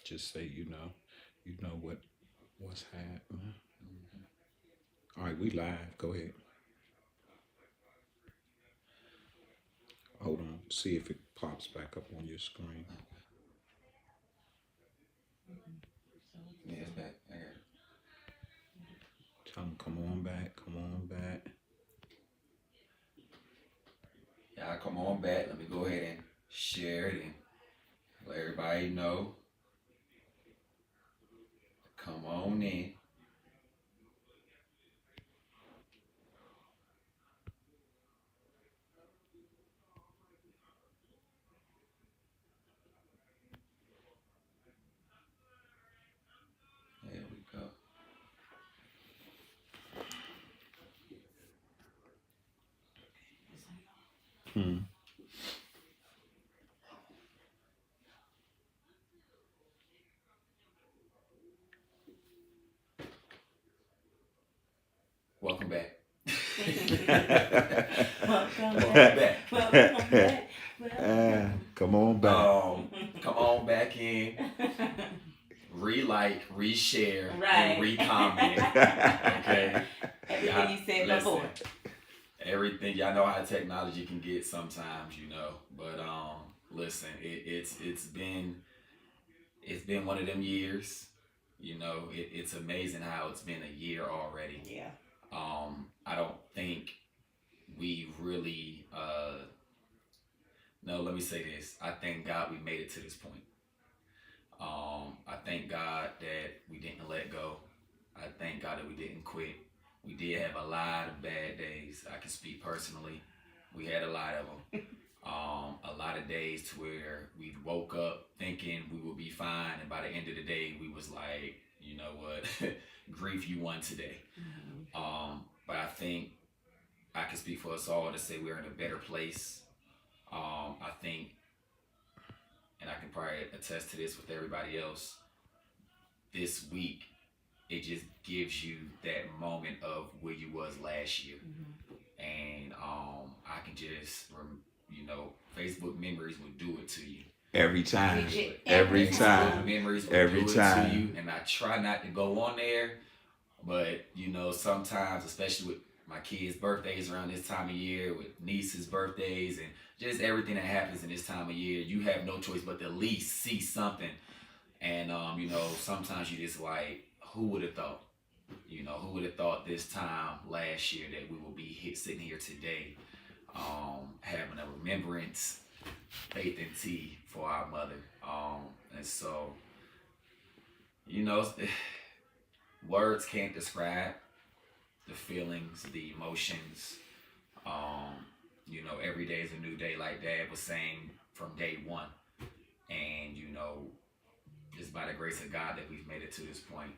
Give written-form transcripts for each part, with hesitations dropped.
just say, you know what's happening. All right, we live. Go ahead. Hold on. See if it pops back up on your screen. Yeah, it's back. I got Tell them, come on back. Come on back. it. Y'all come on back. Let me go ahead and share it and let everybody know. Come on in. There we go. Hmm. Welcome back. Welcome Welcome back. back. Welcome back. Welcome. Come on back. Come on back in. Re-like, re-share, Right. and re-comment. Okay. Everything you said before. Everything, y'all know how technology can get sometimes, But listen, it's been one of them years. It's amazing how it's been a year already. Yeah. I don't think we really no, let me say this. I thank God we made it to this point. I thank God that we didn't let go. I thank God that we didn't quit. We did have a lot of bad days. I can speak personally. We had a lot of them. A lot of days to where we woke up thinking we would be fine, and by the end of the day, we was like, you know what, grief, you won today. But I think I can speak for us all to say we're in a better place. I think, and I can probably attest to this with everybody else. This week, it just gives you that moment of where you was last year, and I can just, Facebook memories will do it to you. Every time. Every time. Memories will Every do it time. to you, and I try not to go on there, but sometimes, especially with my kids' birthdays around this time of year, with nieces' birthdays, and just everything that happens in this time of year, you have no choice but to at least see something. And sometimes you just like, who would have thought? Who would have thought this time last year that we will be sitting here today, having a remembrance, faith and tea for our mother. And so, you know, words can't describe the feelings, the emotions. Every day is a new day, like Dad was saying from day one. And, it's by the grace of God that we've made it to this point.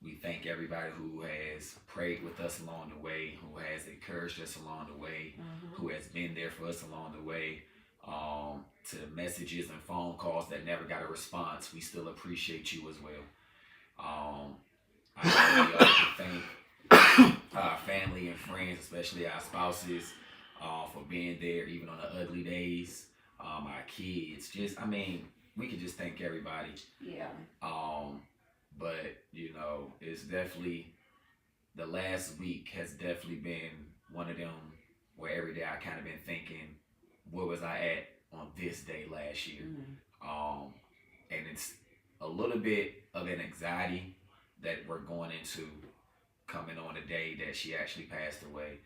We thank everybody who has prayed with us along the way, who has encouraged us along the way, who has been there for us along the way. To the messages and phone calls that never got a response, we still appreciate you as well. I really thank our family and friends, especially our spouses, for being there even on the ugly days. Our kids, we could just thank everybody. Yeah. But it's definitely, the last week has definitely been one of them where every day I kind of been thinking, where was I at on this day last year? And it's a little bit of an anxiety that we're going into coming on the day that she actually passed away.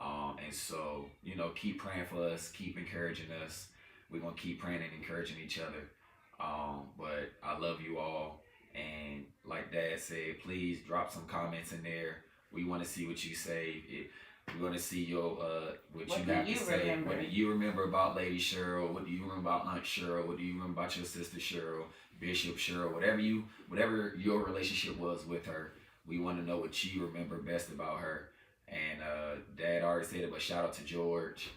And so, keep praying for us, keep encouraging us. We're going to keep praying and encouraging each other. But I love you all. And like Dad said, please drop some comments in there. We want to see what you say. We want to see your what you have to say. Remember? What do you remember about Lady Cheryl? What do you remember about Aunt Cheryl? What do you remember about your sister Cheryl, Bishop Cheryl? Whatever your relationship was with her, we want to know what you remember best about her. And Dad already said it, but shout out to George.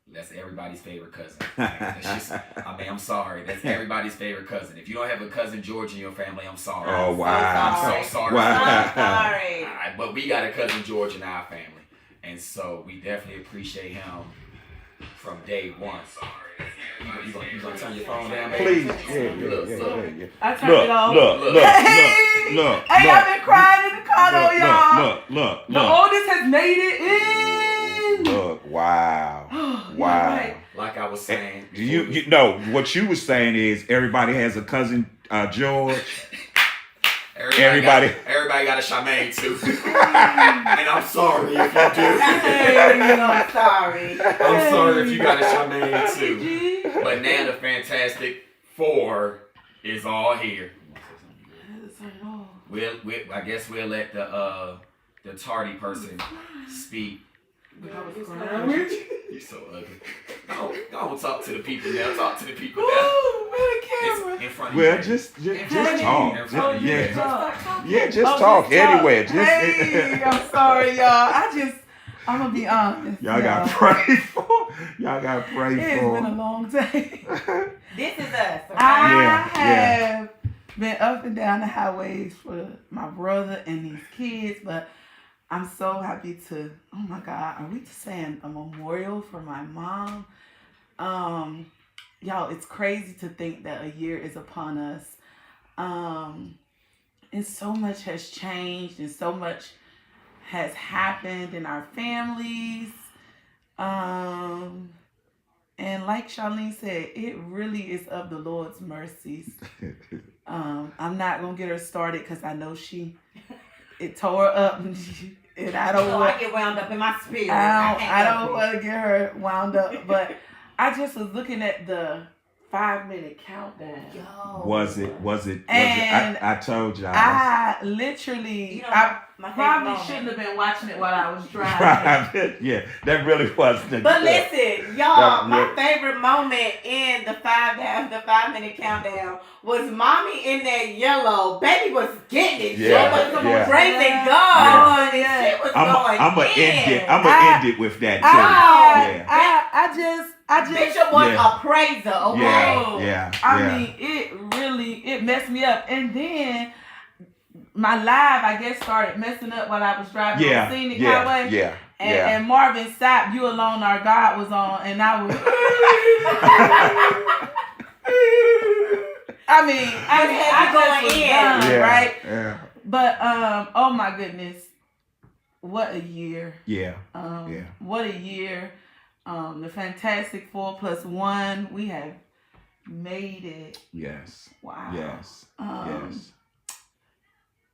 That's everybody's favorite cousin. I'm sorry. That's everybody's favorite cousin. If you don't have a cousin George in your family, I'm sorry. Oh, wow. I'm so sorry. Wow. I'm sorry. But we got a cousin George in our family. And so we definitely appreciate him from day one. You gonna turn your phone down, baby? Please. Look. I turned it off. Look. Hey, I've been crying in the car though, y'all. Look. The oldest has made it in. Look, wow. Yeah, right. Like I was saying. You know what you was saying is everybody has a cousin George. Everybody got a Charmaine too. And I'm sorry if you do. I'm sorry. I'm sorry if you got a Charmaine too. But now the Fantastic Four is all here. I guess we'll let the tardy person speak. You're so ugly. Go talk to the people now. Talk to the people now. It's in front of you. Well, just talk. Just talk talk. anyway. Hey, I'm sorry, y'all. I'm gonna be honest. Y'all gotta pray for. Y'all gotta pray for. It's been a long day. This is us. Okay? I have been up and down the highways for my brother and these kids, but I'm so happy to. Oh my God, are we saying a memorial for my mom? Y'all, it's crazy to think that a year is upon us. And so much has changed and so much has happened in our families. And like Charlene said, it really is of the Lord's mercies. I'm not going to get her started because I know it tore her up. And I don't want I get wound up in my spirit. I don't want to get her wound up. But I just was looking at the 5-minute countdown. Yo. Was it? And I told y'all. I literally, my probably favorite shouldn't have been watching it while I was driving. Yeah, that really was the. But listen, y'all, my really- favorite moment in the 5-minute countdown was mommy in that yellow. Baby was getting it. Yeah, She was yeah. praising God. Yeah. And she was I'm going gonna end it. in. I'm gonna end it with that too. I just, Bishop was Yeah. a praiser, okay? Yeah. I mean, it messed me up. And then my live, I guess, started messing up while I was driving on Scenic Highway. Yeah. And Marvin Sapp, You Alone Our God was on, and I was. I just was done, right? Yeah. But oh my goodness, what a year! Yeah. What a year! The Fantastic 4+1, we have made it. Yes. Wow. Yes. Yes.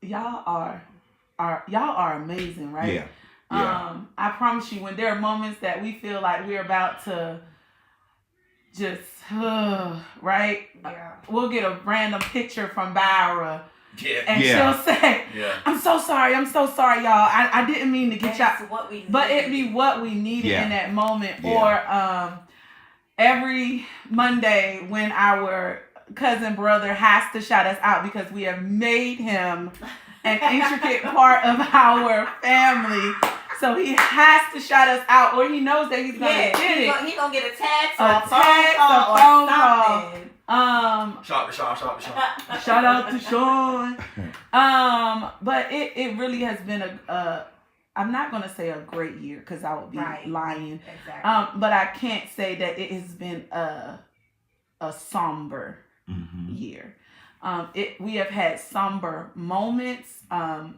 Y'all are amazing, right? Yeah. Yeah. I promise you, when there are moments that we feel like we're about to just, right? Yeah. We'll get a random picture from Byra. Yeah. And she'll say, Yeah. I'm so sorry, y'all. I didn't mean to get y'all. That's what we But need. it be what we needed in that moment. Yeah. Or every Monday when our cousin brother has to shout us out because we have made him an intricate part of our family. So he has to shout us out, or he knows that he's gonna get it. He's gonna get a text, A or a text, phone a call, phone or call. something. Sean. Shout out to Sean. But it really has been a I'm not gonna say a great year because I would be lying. Exactly. But I can't say that it has been a somber Mm-hmm. year. We have had somber moments.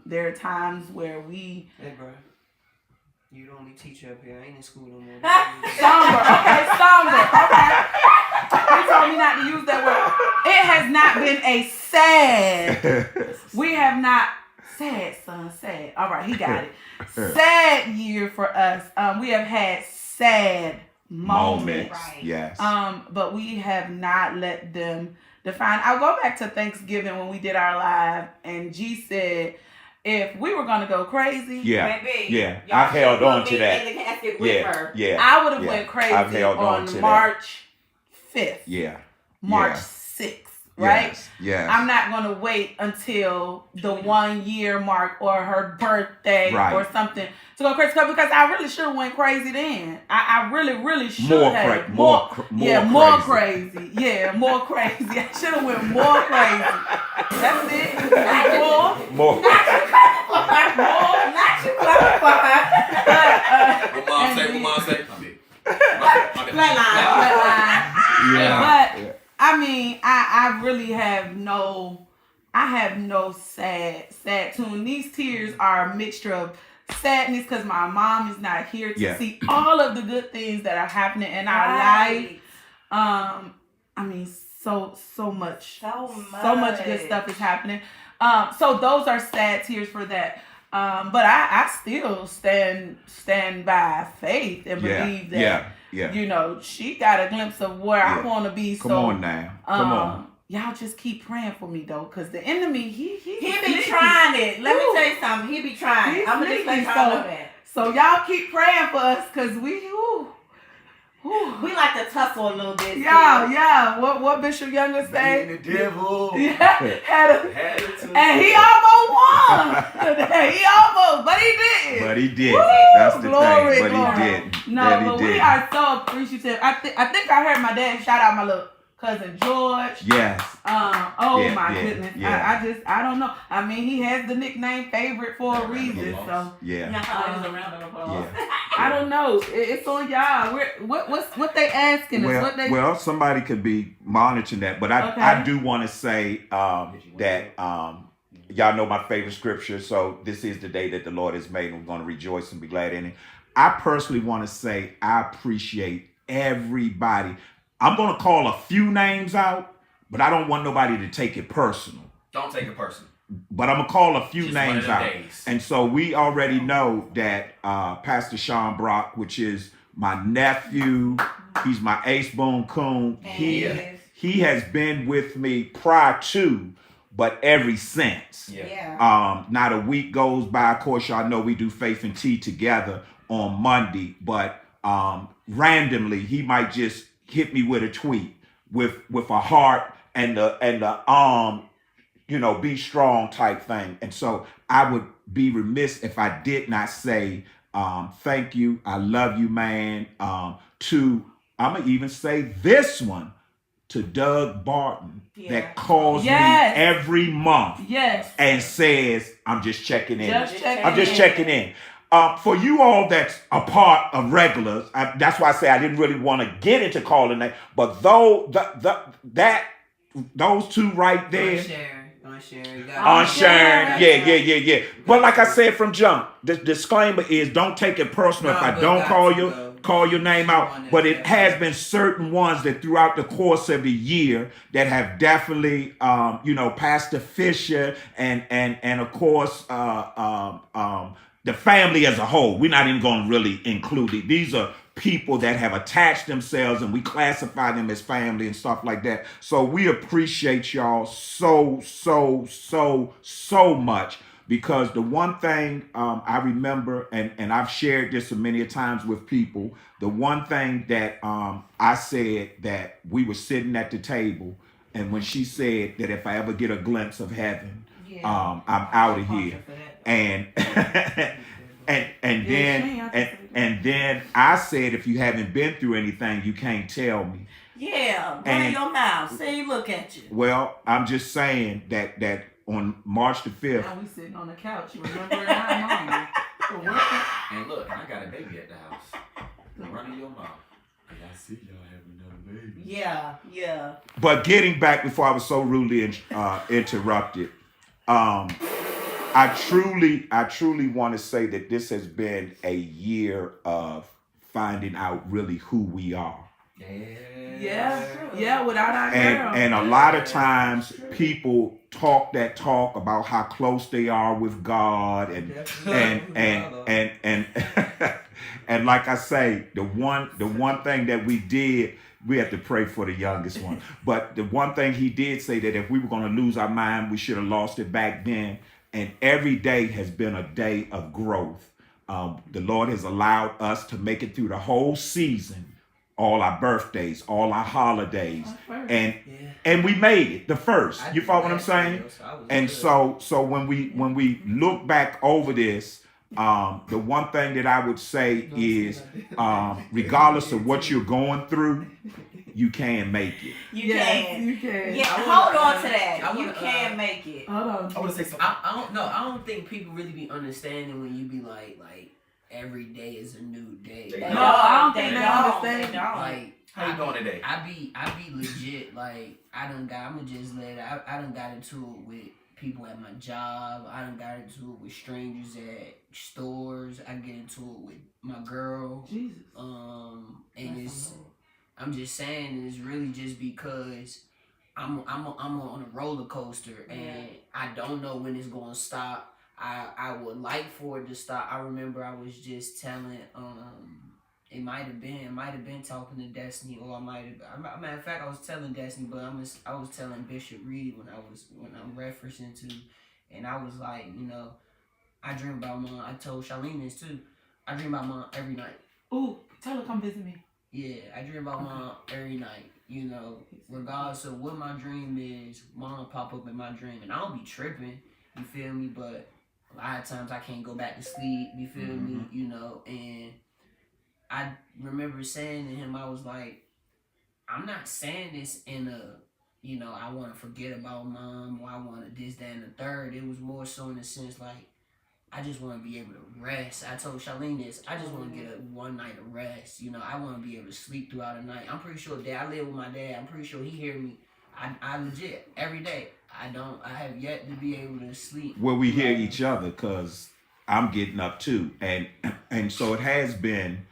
There are times where we Hey, bro. You the only teacher up here. I ain't in school no more. somber. Okay. He told me not to use that word. It has not been a sad. We have not sad, son. Sad. All right, he got it. Sad year for us. We have had sad moments. Right. Yes. But we have not let them define. I'll go back to Thanksgiving when we did our live, and G said, if we were gonna go crazy, Baby, Yeah. y'all I've held should on put to me that. in the casket with her. Yeah. I would have Yeah. went crazy I've held on on to that. March 5th, Yeah. March Yeah. 6th, right? Yes. I'm not gonna wait until the 1 year mark or her birthday or something to go crazy because I really should have went crazy then. I really should have. More crazy. Yeah, more crazy. I should have went more crazy. That's it. More. What mom say? I have no sad tune. These tears are a mixture of sadness because my mom is not here to see all of the good things that are happening in our life. I mean, so much good stuff is happening. So those are sad tears for that. But I still stand by faith and believe that you know, she got a glimpse of where I want to be. Come on now. Come on. Y'all just keep praying for me though, cause the enemy he be trying it. Let me tell you something. He be trying. I'm gonna just let y'all know that. So y'all keep praying for us, cause we like to tussle a little bit. Yeah. What Bishop Younger say? The devil. Had and he almost won. But he didn't. But he did. Woo! That's the Glory, thing. But glory. he didn't. No, but we are so appreciative. I think I heard my dad shout out my little cousin George. Yes. My goodness. Yeah. I don't know. I mean, he has the nickname favorite for a reason. So I don't know. It's on y'all. What they asking us? Well, somebody could be monitoring that, but I do want to say that y'all know my favorite scripture. So this is the day that the Lord has made, and we're going to rejoice and be glad in it. I personally want to say I appreciate everybody. I'm going to call a few names out, but I don't want nobody to take it personal. Don't take it personal. But I'm going to call a few Just names out. Days. And so we already know that Pastor Sean Brock, which is my nephew, he's my ace boom coon. He has been with me prior to, but ever since. Not a week goes by. Of course, y'all know we do Faith and Tea together on Monday, but randomly he might just hit me with a tweet with a heart and the you know, be strong type thing. And so I would be remiss if I did not say thank you. I love you, man. I'm gonna even say this one to Doug Barton that calls me every month and says, I'm just checking in. I'm just checking in. For you all that's a part of regulars, that's why I say I didn't really want to get into calling that, but those two right there, unsharing, yeah. But like I said from jump, the disclaimer is don't take it personal if I don't call your name out. But it has been certain ones that throughout the course of the year that have definitely, Pastor Fisher and of course the family as a whole. We're not even going to really include it. These are people that have attached themselves and we classify them as family and stuff like that. So we appreciate y'all so much, because the one thing I remember, and I've shared this many times with people, the one thing that I said that we were sitting at the table, and when she said that if I ever get a glimpse of heaven, I'm out of here. And then I said, if you haven't been through anything, you can't tell me. Yeah, run your mouth. Say, look at you. Well, I'm just saying that on March the 5th. Now we sitting on the couch, remembering our mama. And look, I got a baby at the house. Running your mouth. I see y'all having another baby. Yeah. But getting back before I was so rudely interrupted, I truly want to say that this has been a year of finding out really who we are. Yeah, without our girl. And a lot of times people talk that talk about how close they are with God and and like I say, the one thing that we did, we have to pray for the youngest one. But the one thing he did say that if we were going to lose our mind, we should have lost it back then. And every day has been a day of growth. The Lord has allowed us to make it through the whole season, all our birthdays, all our holidays, and we made it the first. You follow what I'm saying? And so when we look back over this, the one thing that I would say is, regardless of what you're going through, you can make it. You can. Yeah, hold on to that. You can make it. Hold on. I want to say something. I don't know. I don't think people really be understanding when you be like every day is a new day. No, I don't think they understand. Like, how you doing today? I be legit. Like, I'ma just let it. I done got into it with people at my job. I done got into it with strangers at stores. I get into it with my girl. Jesus. And I'm just saying, it's really just because I'm on a roller coaster, and I don't know when it's gonna stop. I would like for it to stop. I remember I was just telling it might have been talking to Destiny, or matter of fact, I was telling Destiny, but I was telling Bishop Reed when I'm referencing to, and I was like, I dream about Mom. I told Charlene this too. I dream about Mom every night. Ooh, tell her come visit me. Yeah, I dream about Mom every night. Regardless of what my dream is, Mom pop up in my dream, and I don't be tripping. You feel me? But a lot of times I can't go back to sleep. You feel me? And I remember saying to him, I was like, I'm not saying this in a, I want to forget about Mom, or I want to this, that, and the third. It was more so in the sense like, I just want to be able to rest. I told Charlene this. I just want to get a one night of rest. I want to be able to sleep throughout the night. I'm pretty sure I live with my dad. I'm pretty sure he hear me. I legit every day. I have yet to be able to sleep. Well, we hear each other because I'm getting up too, and so it has been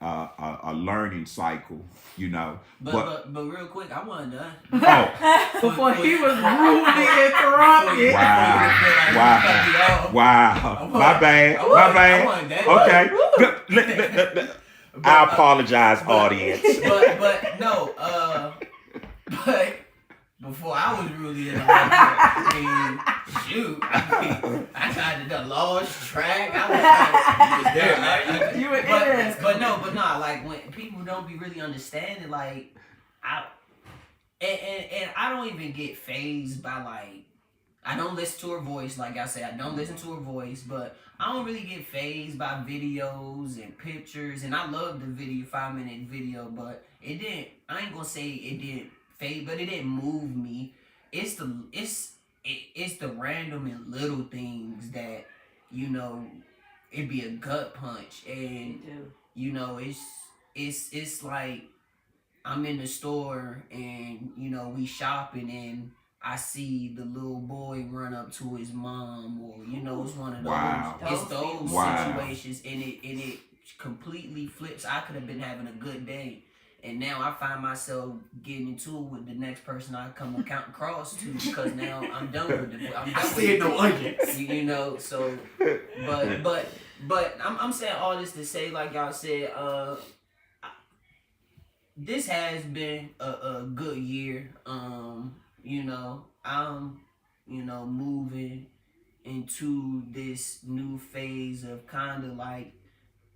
a learning cycle, But real quick, I wasn't done. Oh, Before he was rudely interrupted. wow. My bad. Okay. I apologize, audience. But no. But before I was really interrupted, I tried to lost track. I was there. You were in there. But no, like when people don't be really understanding, like I don't even get fazed by like, I don't listen to her voice. Like I said, I don't listen to her voice, but I don't really get fazed by videos and pictures. And I love the 5-minute video, but it didn't. I ain't gonna say it didn't fade, but it didn't move me. It's the random and little things that it'd be a gut punch, and it's like I'm in the store and we shopping and I see the little boy run up to his mom, or it's one of those. Wow. It's those Wow. situations, and it completely flips. I could have been having a good day, and now I find myself getting into it with the next person I come across to, because now I'm done with it. I see no onions. So, but I'm saying all this to say, like y'all said, this has been a good year. I'm moving into this new phase of kind of like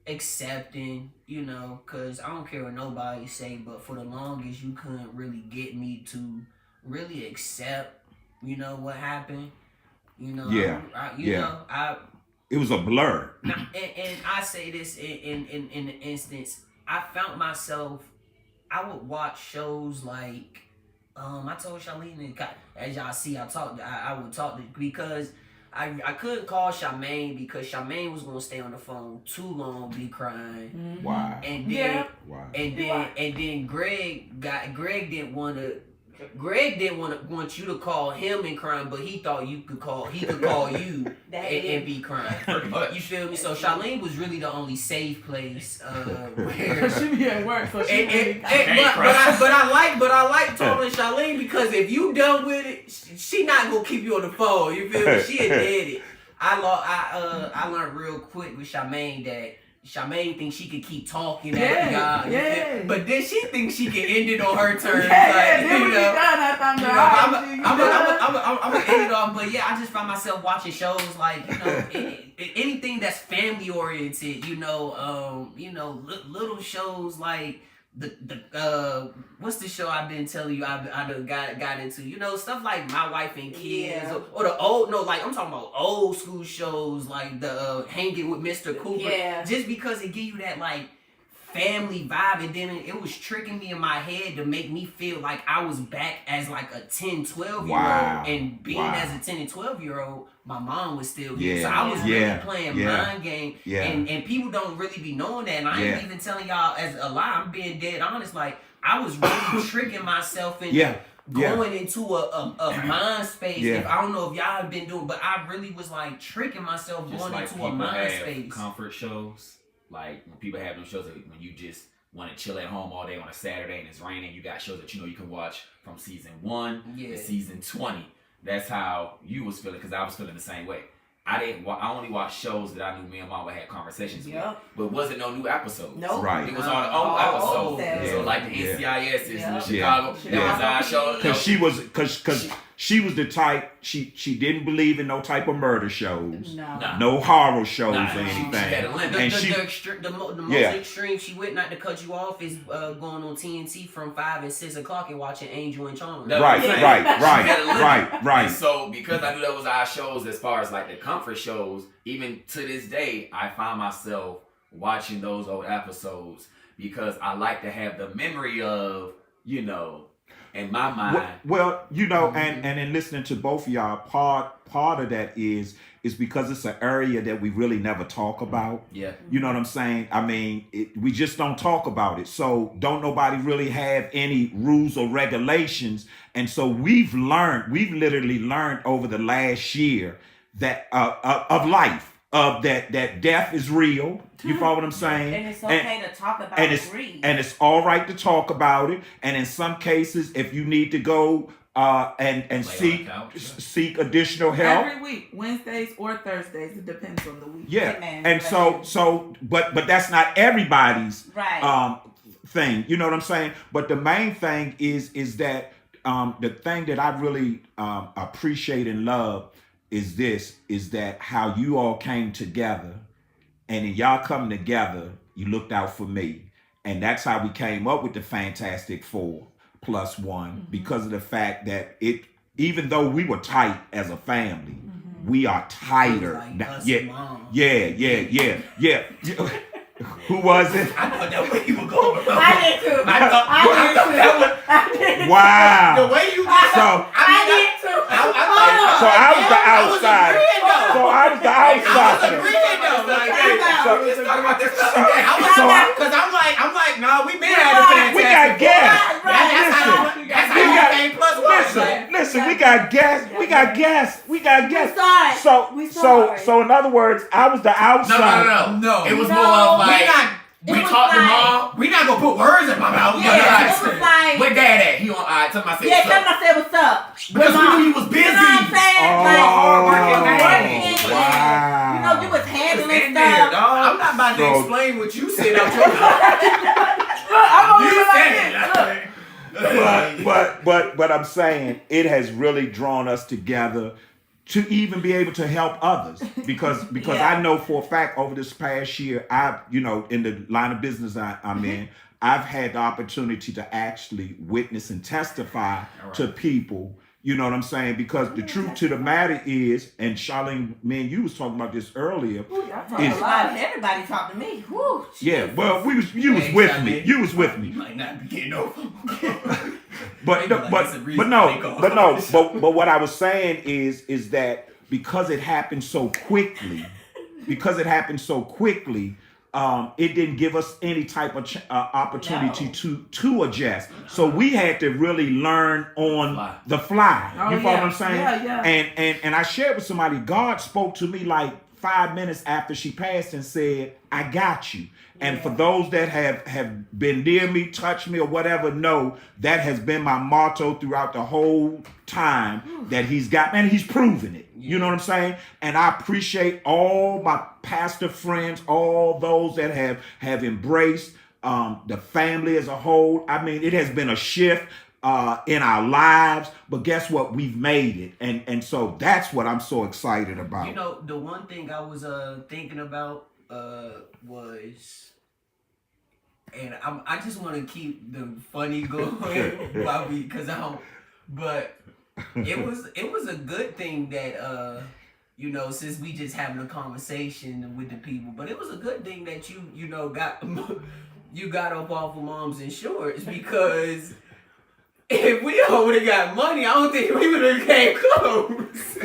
accepting, because I don't care what nobody say, but for the longest you couldn't really get me to really accept, what happened. It was a blur. And I say this in an instance, I found myself, I would watch shows like, I told Charlene, as y'all see, I would talk to, because I couldn't call Charmaine because Charmaine was gonna stay on the phone too long, be crying. Mm-hmm. Wow. And then, Wow. and then Greg didn't want you to call him and crying, but he thought he could call you and be crying. You feel me? So Charlene was really the only safe place where She be at work, so she but I like talking to Charlene, because if you done with it, she not gonna keep you on the phone. You feel me? She had did it. I learned real quick with Charmaine that Charmaine thinks she could keep talking at God, but then she thinks she can end it on her terms. I'm gonna end it off, but I just find myself watching shows like anything that's family oriented. Little shows like the what's the show I've been telling you I done got into, stuff like My Wife and Kids, or the I'm talking about old school shows like the Hanging with Mr. Cooper, just because it give you that like family vibe, and then it was tricking me in my head to make me feel like I was back as like a 10, 12 year old, and being as a 10 and 12 year old, my mom was still here, so I was really playing mind game, and people don't really be knowing that, and I ain't even telling y'all as a lie, I'm being dead honest, like I was really tricking myself into going into a mind space. Yeah. If I don't know if y'all have been doing, but I really was like tricking myself Just going like into a people mind have space. comfort shows, like when people have them shows, when you just want to chill at home all day on a Saturday and it's raining, you got shows that you know you can watch from season 1 to season 20. That's how you was feeling, because I was feeling the same way. I only watched shows that I knew me and Mama had conversations with, but wasn't no new episodes. Nope. Right. It was all the old episodes. Yeah. So like the NCIS and the Chicago, Yeah. that was our show. Because she was the type, she didn't believe in no type of murder shows, No. no horror shows or She anything. had a limit. The most extreme she went, not to cut you off, is going on TNT from 5 and 6 o'clock and watching Angel and Charm. Right. And so because I knew that was our shows, as far as like the comfort shows, even to this day, I find myself watching those old episodes because I like to have the memory of, you know, in my mind. Well, you know, and in listening to both of y'all, part of that is because it's an area that we really never talk about. Yeah. You know what I'm saying? I mean, we just don't talk about it. So don't nobody really have any rules or regulations. And so we've literally learned over the last year that of life, of that death is real. You follow what I'm saying? And it's okay to talk about grief. And it's all right to talk about it. And in some cases, if you need to go and seek additional help every week, Wednesdays or Thursdays, it depends on the week. Yeah. Amen. And but that's not everybody's Right. thing. You know what I'm saying? But the main thing is that the thing that I really appreciate and love is that how you all came together, and in y'all coming together, you looked out for me. And that's how we came up with the Fantastic 4+1, because of the fact that even though we were tight as a family, we are tighter. Like us Yeah. mom. Yeah. Who was it? I thought that way you were going. I did too. I thought I did too. Wow. the way you did So I did too. So I was the outsider. So I was the outsider. Because I'm like, no, we been at the Fantastic. We got gas. That's how you came +1. Listen, we got gas. We got gas. We saw it. So in other words, I was the outsider. No. It was more of like we talked to mom. We not gonna put words in my mouth. Yeah, it was like, Where dad at? He on. Tell my yeah, tell him I said what's up. Because we knew you was busy. You know what I'm saying? Oh, wow. You know, you was handling In there, stuff. dog. I'm not about to So- explain what you said out your mouth. You said it. But I'm saying it has really drawn us together to even be able to help others, because I know for a fact over this past year, in the line of business I'm in, I've had the opportunity to actually witness and testify to people. You know what I'm saying? Because the truth to the matter is, and Charlene, me and you was talking about this earlier. Everybody talked to me. Whew, Yeah, well, you was with me. You was with me. You might not be getting over. But what I was saying is that because it happened so quickly, it didn't give us any type of opportunity to adjust. So we had to really learn on the fly. You follow what I'm saying? Yeah. And I shared with somebody, God spoke to me like 5 minutes after she passed and said, I got you. And for those that have been near me, touched me, or whatever, know that has been my motto throughout the whole time that he's got, and he's proven it. You know what I'm saying? And I appreciate all my pastor friends, all those that have embraced the family as a whole. I mean, it has been a shift in our lives, but guess what? We've made it. And so that's what I'm so excited about. You know, the one thing I was thinking about was, and I just want to keep the funny going, Bobby, because I don't. But it was a good thing that since we just having a conversation with the people, but it was a good thing that you got up off of mom's insurance, because if we would have got money, I don't think we would have came close.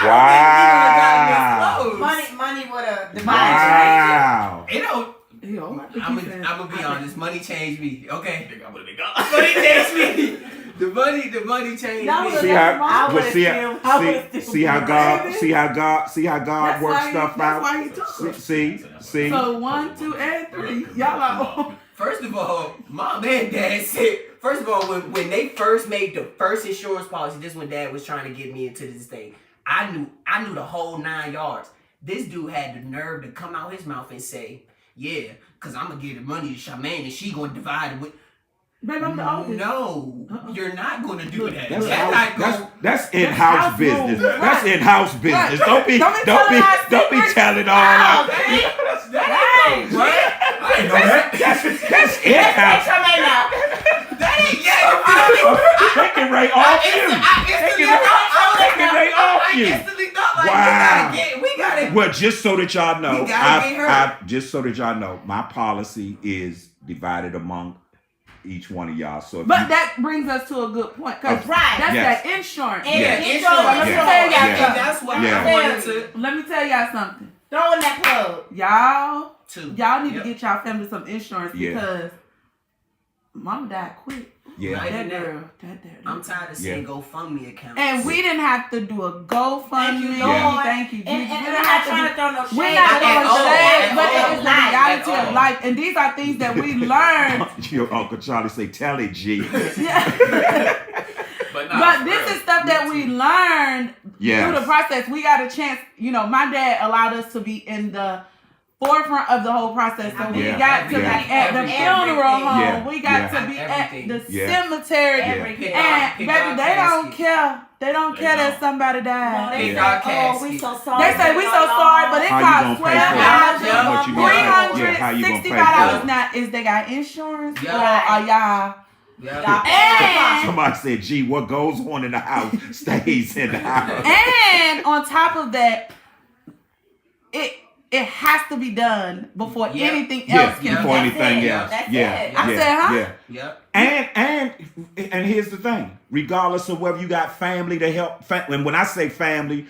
Wow. Money would have divided. Wow. I'm gonna be honest. Money changed me. Okay, I think I would have been gone. Money changed me. The money changed No, me. See that's how, I well, would've see, still- I would've still see how been God, baby. see how God That's works why stuff that's out. why he took her. See. So 1, 2, and 3. Y'all are. First of all, mom and dad said. First of all, when they first made the first insurance policy, this when dad was trying to get me into this thing. I knew the whole 9 yards. This dude had the nerve to come out his mouth and say, "Yeah, cause I'm gonna give the money to Charmaine and she gonna divide it with." Baby, I'm the oldest. No, you're not gonna do that. That's in-house house business. rules. That's in-house business. Right. Don't be telling all out. Dang, what? I didn't know that. That's in-house. Charmaine now. They can rate off you. They can rate off you. instantly thought like, Wow. we gotta. Well, just so that y'all know, We gotta get her. just so that y'all know, my policy is divided among each one of y'all. So, if But you, that brings us to a good point. Because Right. that's Yes. that insurance. And Yeah. insurance. Let me tell y'all Yeah. something. That's what Yeah. I wanted to. Let me tell y'all something. Throw in that plug. Y'all need Yep. to get y'all family some insurance Yeah. because mom died quick. yeah, Right. That girl. I'm tired of seeing GoFundMe accounts. And we didn't have to do a GoFundMe. Thank you, Lord. Thank you, Jesus. And We we're didn't not have to trying do. to throw no shade. We're not At doing all. shade, At but all. it is the reality At of all. life, and these are things that we learned. your Uncle Charlie say, "Tell it, G." But this is stuff that we learned Yes. through the process. We got a chance. My dad allowed us to be in the forefront of the whole process. So we Yeah. got to Yeah. be at the Everything. funeral home. Yeah. We got Yeah. to be Everything. at the Yeah. cemetery. Everything. And Pick baby, our they don't casket. care. They don't care that somebody No, died. they Pick say, our oh, we casket. so sorry. They say we so sorry, but it How you costs gonna pay for it? $12. How much you gonna pay? Yeah, how you gonna pay for $65 it? now. Is they got insurance Yeah. or are y'all? Yeah. And Somebody said, "Gee, what goes on in the house stays in the house." And on top of that, it has to be done before Yeah. anything Yeah, else can before be. anything it. else. That's Yeah, it. I said, huh? Yeah. Yep. And here's the thing: regardless of whether you got family to help, and when I say family,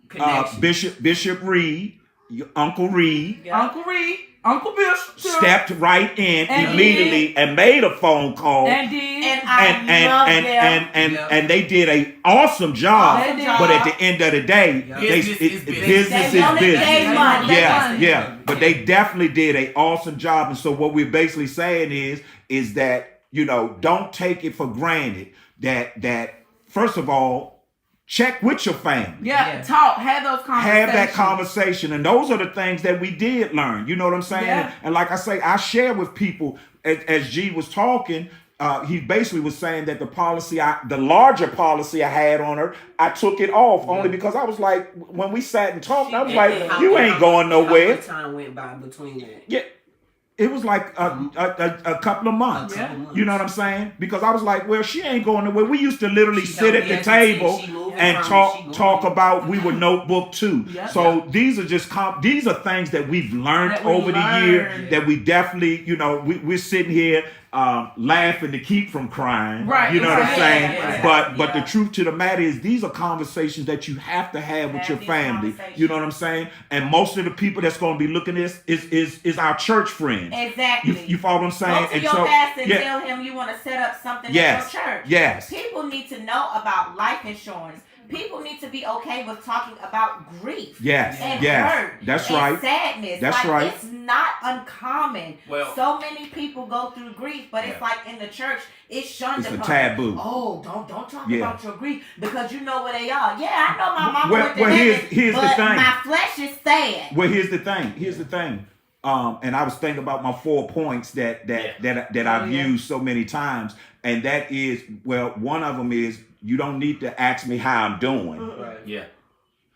Connection. Bishop Reed, your Uncle Reed, Yeah. Uncle Reed, Uncle Bill, too. stepped right in And immediately and made a phone call. And did. And I love them. And they did an awesome job. They did. But at the end of the day, Yeah. business Business is business. business They is wanted their business. money. Yeah, Money. yeah. But they definitely did an awesome job. And so what we're basically saying is that, don't take it for granted that first of all, check with your family. Yeah, Yeah. talk, have those conversations. Have that conversation. And those are the things that we did learn. You know what I'm saying? Yeah. And like I say, I share with people, as G was talking, he basically was saying that the larger policy I had on her, I took it off only because I was like, when we sat and talked, I was like, you ain't going nowhere. How much time went by between that? Yeah. It was like a couple of months. Yeah. You know what I'm saying? Because I was like, well, she ain't going nowhere. We used to literally She sit at helped me the as a kid. table She moving and from- she talk going. about, we were notebook too. Yeah. So these are just these are things that we've learned That we over the year learned. that we definitely, we're sitting here laughing to keep from crying. Right, You know what I'm right. saying? Yeah, But the truth to the matter is these are conversations that you have to have with Have your these family. conversations. You know what I'm saying? And most of the people that's going to be looking at this is our church friends. Exactly. You follow what I'm saying? Go to your pastor and yeah, tell him you want to set up something Yes. at your church. yes, People need to know about life insurance. People need to be okay with talking about grief. yes, And yes. hurt. That's and right. sadness. That's right. It's not uncommon. Well- so many people go through grief, but it's like in the church, it's shunned It's a upon. taboo. Oh, don't talk Yeah. about your grief because you know where they are. Yeah, I know my mama Well- went to well, heaven, here's the but thing. my flesh is sad. Well, here's the thing. And I was thinking about my 4 points that I've used so many times, and that is, well, one of them is you don't need to ask me how I'm doing. Right. Yeah.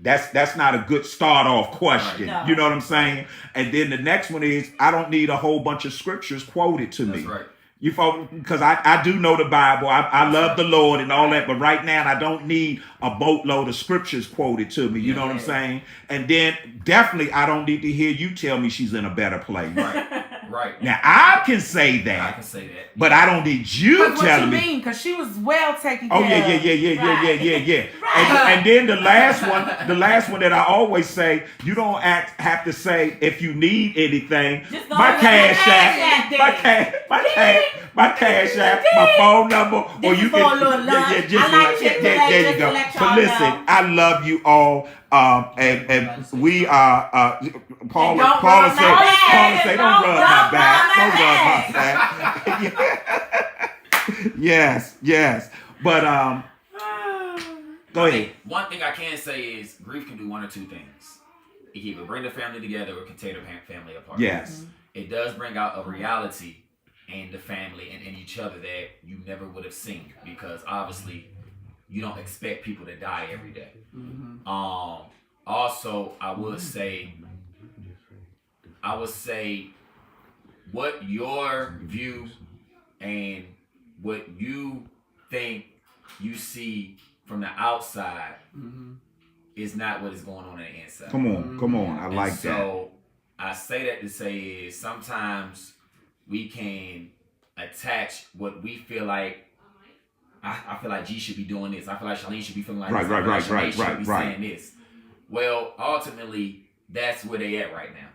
That's not a good start off question. Right. No. You know what I'm saying? And then the next one is I don't need a whole bunch of scriptures quoted to me. That's right. You folks, because I do know the Bible. I love the Lord and all that, but right now I don't need a boatload of scriptures quoted to me. You know what I'm saying? And then definitely I don't need to hear you tell me she's in a better place. Right. Right. Now I can say I that, can say that. but I don't need you What you telling me. mean? Because she was well taken Oh care yeah, of. yeah. Right. And And then the last one that I always say, you don't have to say if you need anything. Just go My with cash the app, my cash app, Did my it? phone number, or This you is for a little lunch. just I like Chick-fil-A, there just you go. to let But y'all listen, know. I love you all, and we are. Paula don't rub my back. say, don't rub my back. Don't rub my back. Yes. But go ahead. One thing I can say is grief can do one or two things. It can either bring the family together or it can tear the family apart. Yes. It does bring out a reality in the family and in each other that you never would have seen, because obviously you don't expect people to die every day. Also, I would say what your view and what you think you see from the outside is not what is going on the inside. Come on. I like that. So I say that to say is sometimes we can attach what we feel like. I feel like G should be doing this. I feel like Charlene should be feeling like this. I feel like Charlene should be saying this. Well, ultimately, that's where they at right now.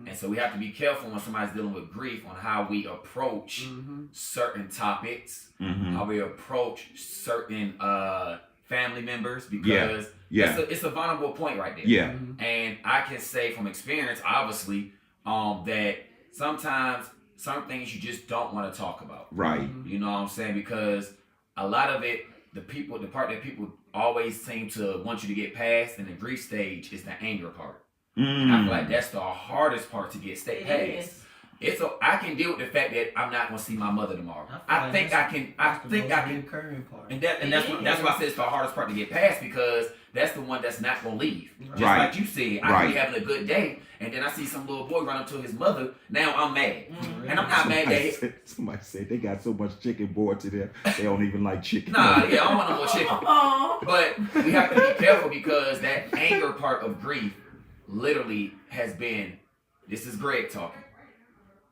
And so we have to be careful when somebody's dealing with grief on how we approach certain topics, how we approach certain family members, because it's a vulnerable point right there. Yeah. And I can say from experience, obviously, that sometimes some things you just don't want to talk about. Right. You know what I'm saying? Because a lot of it, the part that people always seem to want you to get past in the grief stage is the anger part. And I feel like that's the hardest part to get past. I can deal with the fact that I'm not going to see my mother tomorrow. I think I can. And that's why I said it's the hardest part to get past, because that's the one that's not going to leave. Just like you said, I can be having a good day, and then I see some little boy run up to his mother. Now I'm mad. And I'm not mad that somebody said they got so much chicken board to them, they don't even like chicken. I don't want no more chicken. But we have to be careful, because that anger part of grief literally has been, this is Greg talking,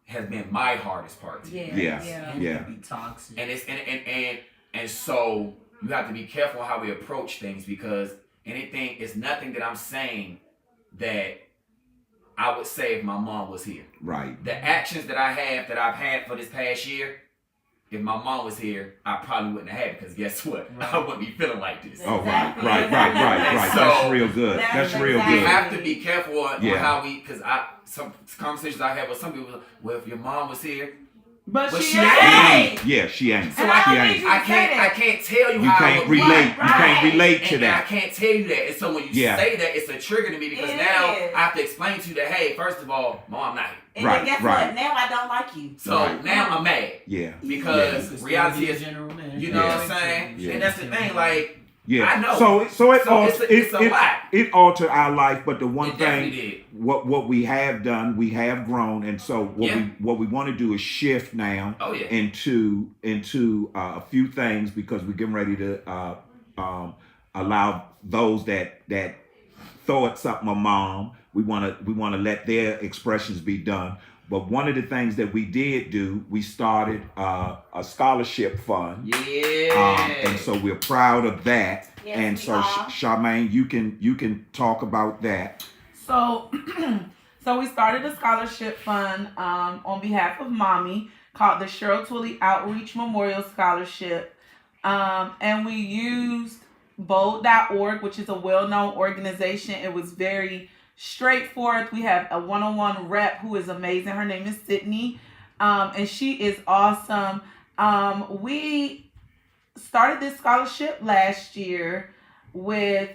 has been my hardest part. Yeah. Be toxic. And it's and so you have to be careful how we approach things, because it's nothing that I'm saying that I would say if my mom was here. Right. The actions that I've had for this past year, if my mom was here, I probably wouldn't have had it, because guess what? I wouldn't be feeling like this. Oh, right. So, that's real good. That's real We good. have to be careful on how because some conversations I have with some people, well, if your mom was here, But she ain't. ain't. Yeah, she ain't. So she ain't. I can't tell you You how can't relate. You can't relate to and that. I can't tell you that. And so when you say that, it's a trigger to me, because now I have to explain to you that, hey, first of all, Mom, I'm not here. And then guess what? Now I don't like you. So now I'm mad. Yeah. Because reality is, general man. you know what I'm saying? Yeah. And that's the thing, like, Yeah. I know. So it's a lot. It altered our life, but the one It thing, definitely did. what we have done, we have grown, and so what we want to do is shift now into a few things, because we're getting ready to allow those that throw at something a mom. We want to let their expressions be done. But one of the things that we did do, we started a scholarship fund. Yeah. And so we're proud of that. Yes, and we so are. Charmaine, you can talk about that. So we started a scholarship fund on behalf of Mommy called the Cheryl Twilley Outreach Memorial Scholarship. And we used bold.org, which is a well-known organization. It was very straightforward. We have a one-on-one rep who is amazing. Her name is Sydney, and she is awesome. We started this scholarship last year with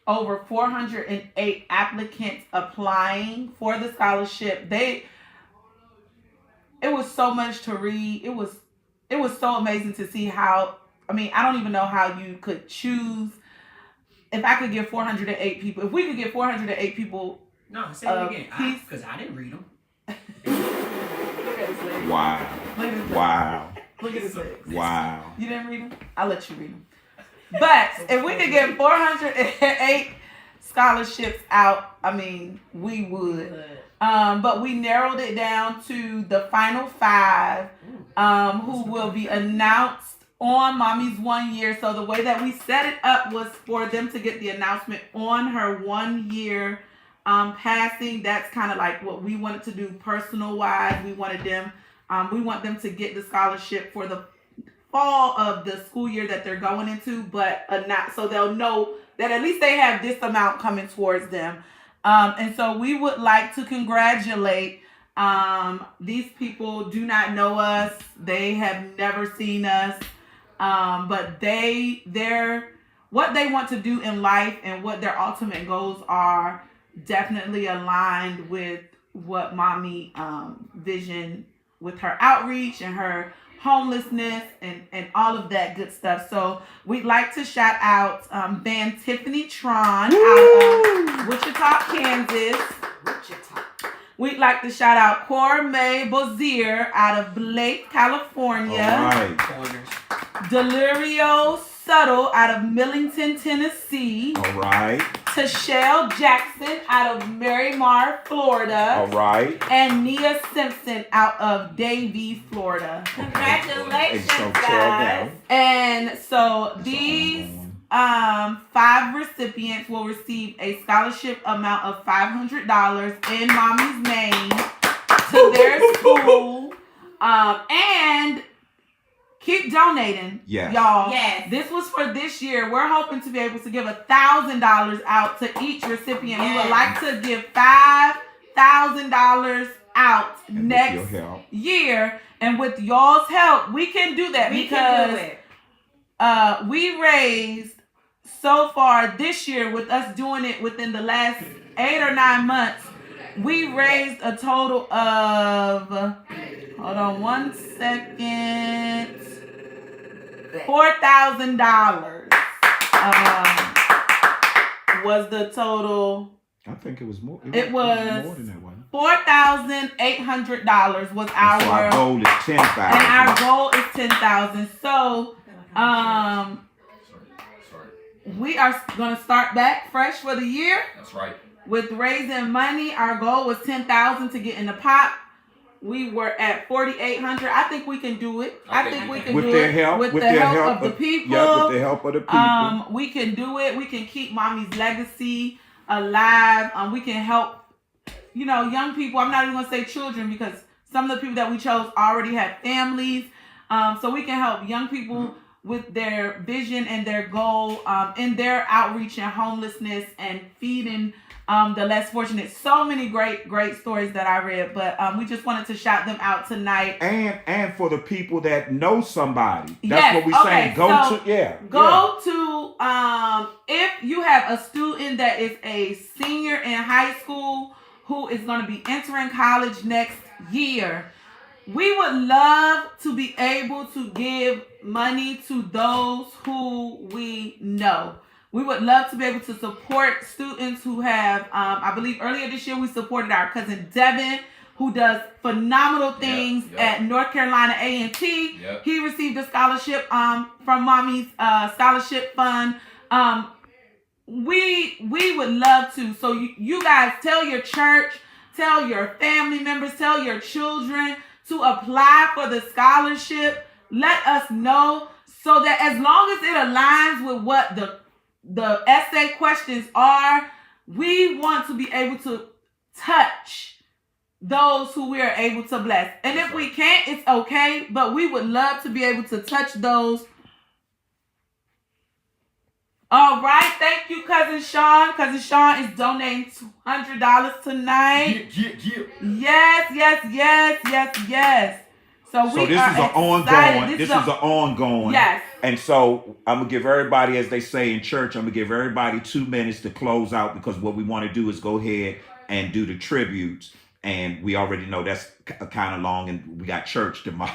over 408 applicants applying for the scholarship. It was so much to read. It was so amazing to see how, I don't even know how you could choose. If I could get 408 people, if we could get 408 people. No, say it again. Because I didn't read them. Wow. Look at this legs. Wow. You didn't read them? I'll let you read them. But if we could get 408 scholarships out, we would. But we narrowed it down to the final 5, who will be announced on Mommy's 1 year. So the way that we set it up was for them to get the announcement on her 1 year passing. That's kind of like what we wanted to do personal wise. We want them to get the scholarship for the fall of the school year that they're going into, but not so they'll know that at least they have this amount coming towards them. And so we would like to congratulate these people. Do not know us. They have never seen us. But they're what they want to do in life and what their ultimate goals are definitely aligned with what Mommy vision with her outreach and her homelessness and all of that good stuff. So we'd like to shout out Van Tiffany Tron out of Wichita, Kansas. We'd like to shout out Cormay Bozier out of Blake, California. All right. Delirio Subtle out of Millington, Tennessee. All right. Tashelle Jackson out of Marymar, Florida. All right. And Nia Simpson out of Davie, Florida. Congratulations, And so, guys. And so these 5 recipients will receive a scholarship amount of $500 in Mommy's name to their school. And keep donating, y'all. Yes. This was for this year. We're hoping to be able to give $1,000 out to each recipient. We would like to give $5,000 out next year. And with y'all's help, we can do that because we raised so far this year with us doing it within the last 8 or 9 months. We raised a total of, hold on one second, $4,000 was the total. I think it was more. It was more than that one. $4,800 was our. So our goal is 10,000. And our goal is 10,000. So, we are going to start back fresh for the year. That's right. With raising money, our goal was 10,000 to get in the pot. We were at 4,800. I think we can do it. I think we can with do their it help, with the help of the people. Yeah, with the help of the people. We can do it. We can keep Mommy's legacy alive. We can help, young people. I'm not even going to say children because some of the people that we chose already have families. So we can help young people with their vision and their goal in their outreach and homelessness and feeding the less fortunate. So many great stories that I read, but we just wanted to shout them out tonight. And for the people that know somebody. That's what we're saying. Go to if you have a student that is a senior in high school who is going to be entering college next year, we would love to be able to give money to those who we know. We would love to be able to support students who have, I believe earlier this year we supported our cousin Devin, who does phenomenal things at North Carolina A&T. Yep. He received a scholarship from Mommy's scholarship fund. We would love to. So you guys tell your church, tell your family members, tell your children to apply for the scholarship. Let us know so that as long as it aligns with what the essay questions are, we want to be able to touch those who we are able to bless. And if we can't, it's okay, but we would love to be able to touch those. All right, thank you, Cousin Sean. Cousin Sean is donating $200 tonight. Yes. So this is an ongoing. This is an ongoing. Yes. And so I'm gonna give everybody, as they say in church, I'm gonna give everybody 2 minutes to close out because what we want to do is go ahead and do the tributes, and we already know that's kind of long, and we got church tomorrow.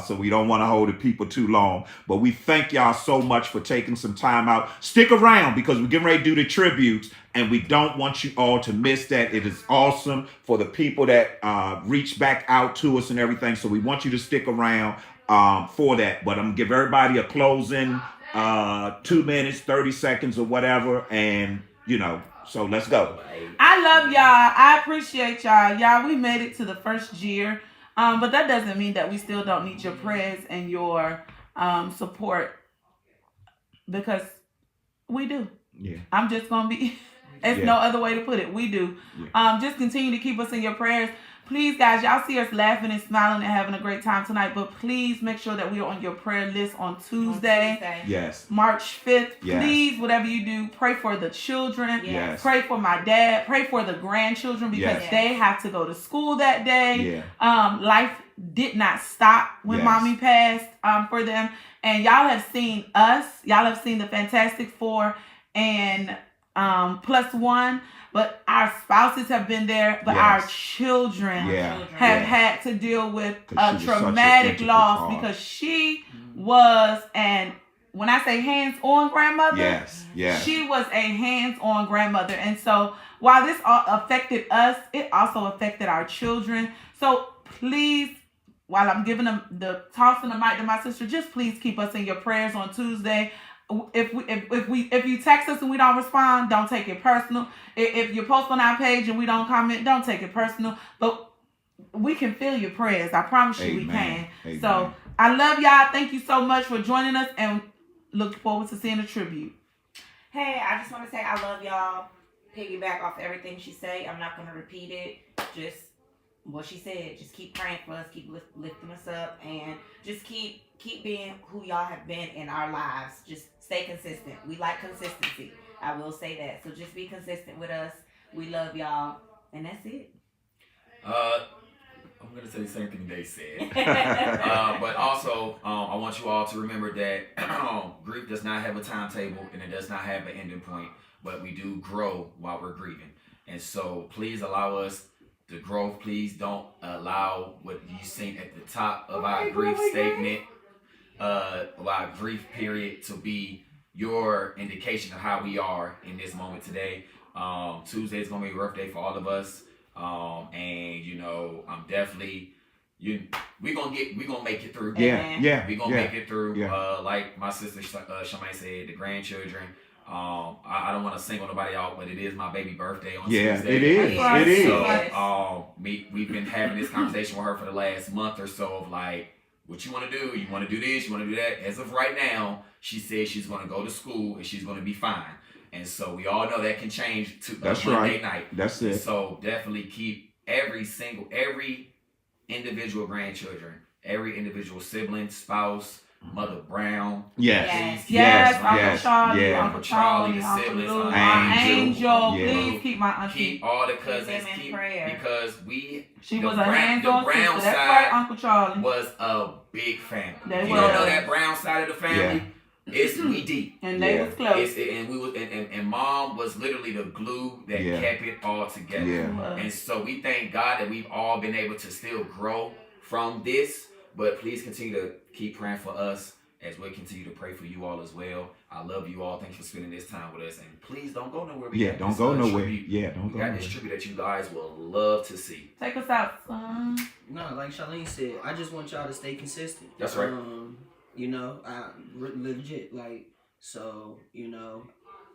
So we don't want to hold the people too long. But we thank y'all so much for taking some time out. Stick around because we're getting ready to do the tributes, and we don't want you all to miss that. It is awesome for the people that reach back out to us and everything. So we want you to stick around for that. But I'm going to give everybody a closing 2 minutes, 30 seconds or whatever. And, so let's go. I love y'all. I appreciate y'all. Y'all, we made it to the first year. But that doesn't mean that we still don't need your prayers and your support, because we do. Yeah. I'm just gonna be. There's Yeah. no other way to put it. We do. Yeah. Just continue to keep us in your prayers. Please, guys, y'all see us laughing and smiling and having a great time tonight, but please make sure that we are on your prayer list on Tuesday. Yes. March 5th. Yes. Please, whatever you do, pray for the children. Yes. Pray for my dad. Pray for the grandchildren, because Yes. they have to go to school that day. Yeah. Life did not stop when Yes. mommy passed for them. And y'all have seen us. Y'all have seen the Fantastic Four and Plus One. But our spouses have been there, but Yes. our children Yeah. have Yeah. had to deal with 'Cause a she was such an traumatic integral loss, part. because she was, and when I say hands-on grandmother, Yes. Yes. she was a hands-on grandmother. And so while this all affected us, it also affected our children. So please, while I'm giving them the tossing the mic to my sister, just please keep us in your prayers on Tuesday. If you text us and we don't respond, don't take it personal. If you post on our page and we don't comment, don't take it personal. But we can feel your prayers. I promise you, we can. Amen. So I love y'all. Thank you so much for joining us, and look forward to seeing the tribute. Hey, I just want to say I love y'all. Piggyback off everything she say. I'm not going to repeat it. Just what she said. Just keep praying for us. Keep lifting us up, and just keep being who y'all have been in our lives. Just stay consistent. We like consistency. I will say that. So just be consistent with us. We love y'all, and that's it. I'm gonna say the same thing they said. But also, I want you all to remember that grief does not have a timetable and it does not have an ending point, but we do grow while we're grieving. And so please allow us to grow. Please don't allow what you seen at the top of our grief statement, our grief period, to be your indication of how we are in this moment today. Tuesday is gonna be a rough day for all of us. And you know, I'm definitely we gonna make it through. Yeah. We gonna make it through. Yeah. Like my sister Shamaine said, the grandchildren. I don't want to single nobody out, but it is my baby birthday on Tuesday. It is. Right. It is. So we've been having this conversation with her for the last month or so of like, what you want to do? You want to do this? You want to do that? As of right now, she says she's going to go to school and she's going to be fine. And so we all know that can change to Monday night. That's it. So definitely keep every individual grandchildren, every individual sibling, spouse, Mother Brown. Yes. Uncle Charlie, yeah. Uncle Charlie, the Uncle siblings, Lou, Aunt my Angel. Angel. Yeah. Please keep my auntie. Keep all the cousins, them in prayer. because She the was a Brown- hands-on the Brown sister. That's side right, Uncle Charlie. was a big family. They You was. don't know that Brown side of the family? We deep. And they was close. And Mom was literally the glue that kept it all together. Yeah. And so we thank God that we've all been able to still grow from this. But please continue to keep praying for us as we continue to pray for you all as well. I love you all. Thanks for spending this time with us. And please don't go nowhere. Don't go nowhere. Don't go got nowhere. this tribute that you guys will love to see. Take us out, son. No, like Charlene said, I just want y'all to stay consistent. That's right. You know, legit, like, so, you know,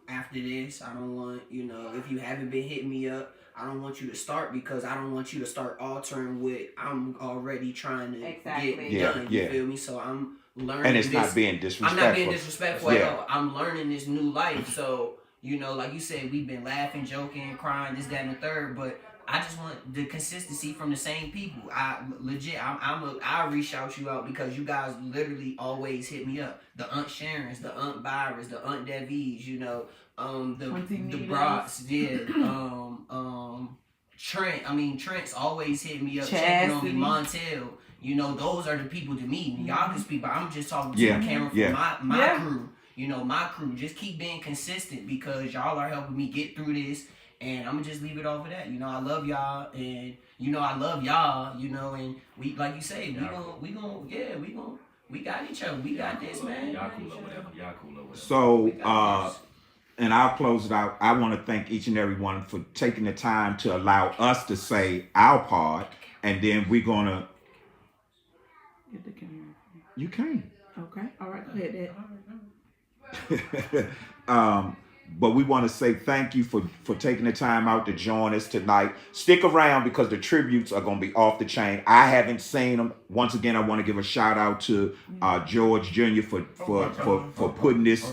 after this, I don't want, you know, if you haven't been hitting me up, I don't want you to start, because I don't want you to start altering what I'm already trying to get done. You feel me? So I'm learning. And it's this. not being disrespectful. I'm not being disrespectful at all. I'm learning this new life. So, you know, like you said, we've been laughing, joking, crying, this, that, and the third, but I just want the consistency from the same people. I'll reach out because you guys literally always hit me up. The Aunt Sharon's, the Aunt Byra's, the Aunt Devies, you know, the Brots, Trent's always hit me up, checking on me. Montel, you know, those are the people to me. Y'all can speak, but I'm just talking to the camera for my crew. You know, my crew. Just keep being consistent, because y'all are helping me get through this. And I'm gonna just leave it off of that. You know, I love y'all, and you know I love y'all. You know, and we, like you say, we got each other. We got this, man. Y'all cool or whatever. So, and I'll close it out. I want to thank each and every one for taking the time to allow us to say our part, and then we're gonna. Get the camera. You can. Okay. All right. Go ahead, Dad. But we want to say thank you for taking the time out to join us tonight. Stick around because the tributes are going to be off the chain. I haven't seen them. Once again, I want to give a shout out to George Jr. for putting this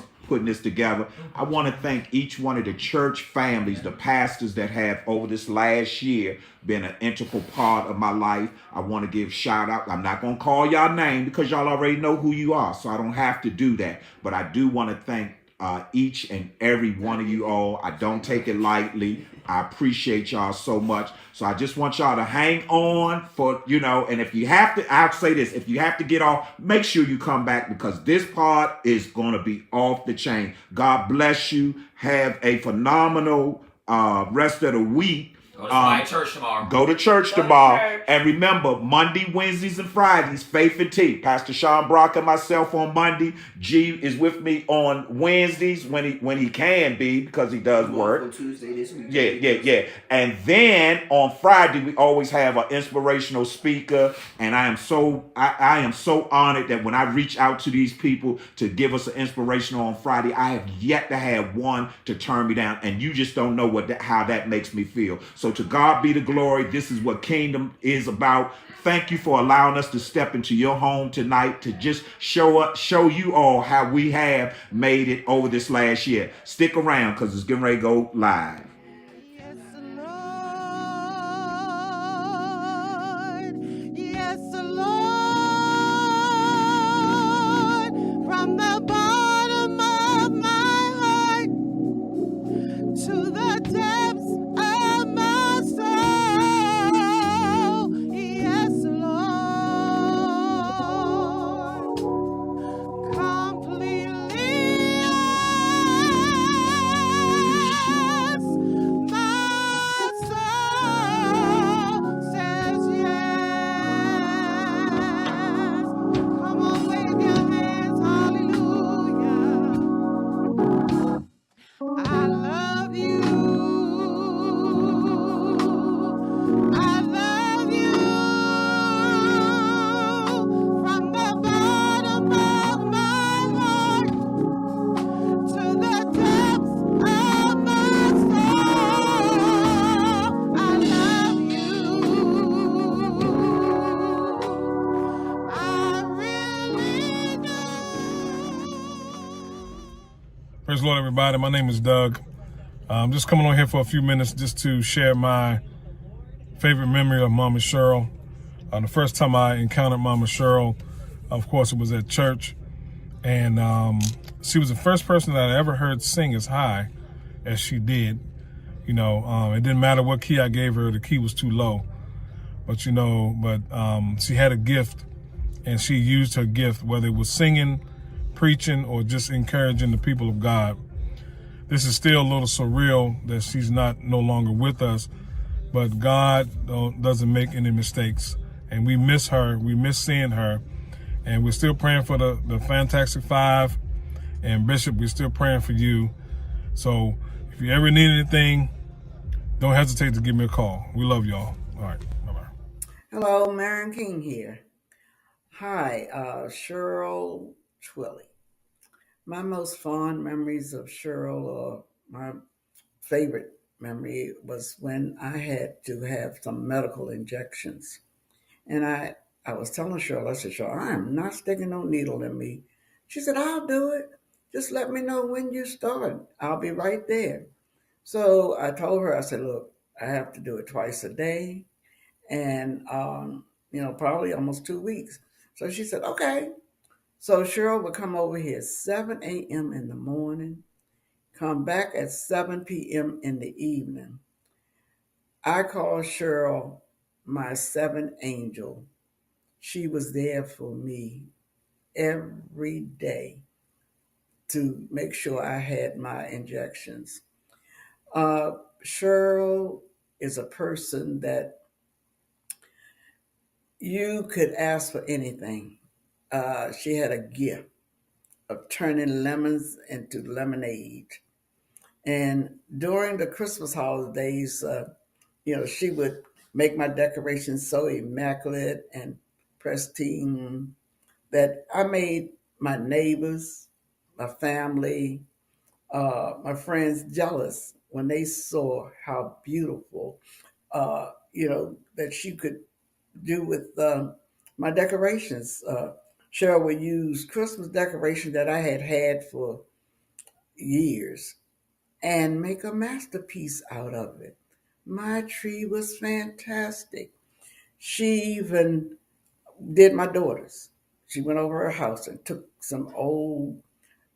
together. I want to thank each one of the church families, the pastors that have over this last year been an integral part of my life. I want to give shout out. I'm not going to call y'all name because y'all already know who you are, so I don't have to do that. But I do want to thank each and every one of you all. I don't take it lightly. I appreciate y'all so much. So I just want y'all to hang on for, and if you have to, I'll say this, if you have to get off, make sure you come back because this part is going to be off the chain. God bless you. Have a phenomenal rest of the week. Go to church tomorrow. Go to church tomorrow. And remember, Monday, Wednesdays, and Fridays, Faith and Tea. Pastor Sean Brock and myself on Monday. G is with me on Wednesdays when he can be because he does work. Tuesday this week. Yeah. And then on Friday, we always have an inspirational speaker. And I am so honored that when I reach out to these people to give us an inspirational on Friday, I have yet to have one to turn me down. And you just don't know how that makes me feel. So to God be the glory. This is what Kingdom is about. Thank you for allowing us to step into your home tonight to just show you all how we have made it over this last year. Stick around because it's getting ready to go live. Yes, Lord. From the bottom of my heart to the depths of my soul. Yes, Lord. Completely yes. My soul says yes. Come on, wave your hands. Hallelujah. I love you. I love you from the bottom of my heart to the depths of my soul. I love you. I really do. Praise the Lord, everybody. My name is Doug. I'm just coming on here for a few minutes just to share my favorite memory of Mama Cheryl. The first time I encountered Mama Cheryl, of course, it was at church. And she was the first person that I ever heard sing as high as she did. It didn't matter what key I gave her, the key was too low. But she had a gift, and she used her gift, whether it was singing, preaching, or just encouraging the people of God. This is still a little surreal that she's no longer with us, but God doesn't make any mistakes. And we miss her, we miss seeing her. And we're still praying for the Fantastic Five. And Bishop, we're still praying for you. So if you ever need anything, don't hesitate to give me a call. We love y'all. All right, bye-bye. Hello, Marion King here. Hi, Cheryl Twilly. My most fond memories of Cheryl, or my favorite memory, was when I had to have some medical injections. And I was telling Cheryl, I said, Cheryl, I am not sticking no needle in me. She said, I'll do it. Just let me know when you start. I'll be right there. So I told her, I said, look, I have to do it twice a day and, probably almost 2 weeks. So she said, okay. So Cheryl would come over here 7 a.m. in the morning, come back at 7 p.m. in the evening. I call Cheryl my seventh angel. She was there for me every day to make sure I had my injections. Cheryl is a person that you could ask for anything. She had a gift of turning lemons into lemonade. And during the Christmas holidays, she would make my decorations so immaculate and pristine that I made my neighbors, my family, my friends jealous when they saw how beautiful, that she could do with my decorations. Cheryl would use Christmas decorations that I had had for years and make a masterpiece out of it. My tree was fantastic. She even did my daughter's. She went over her house and took some old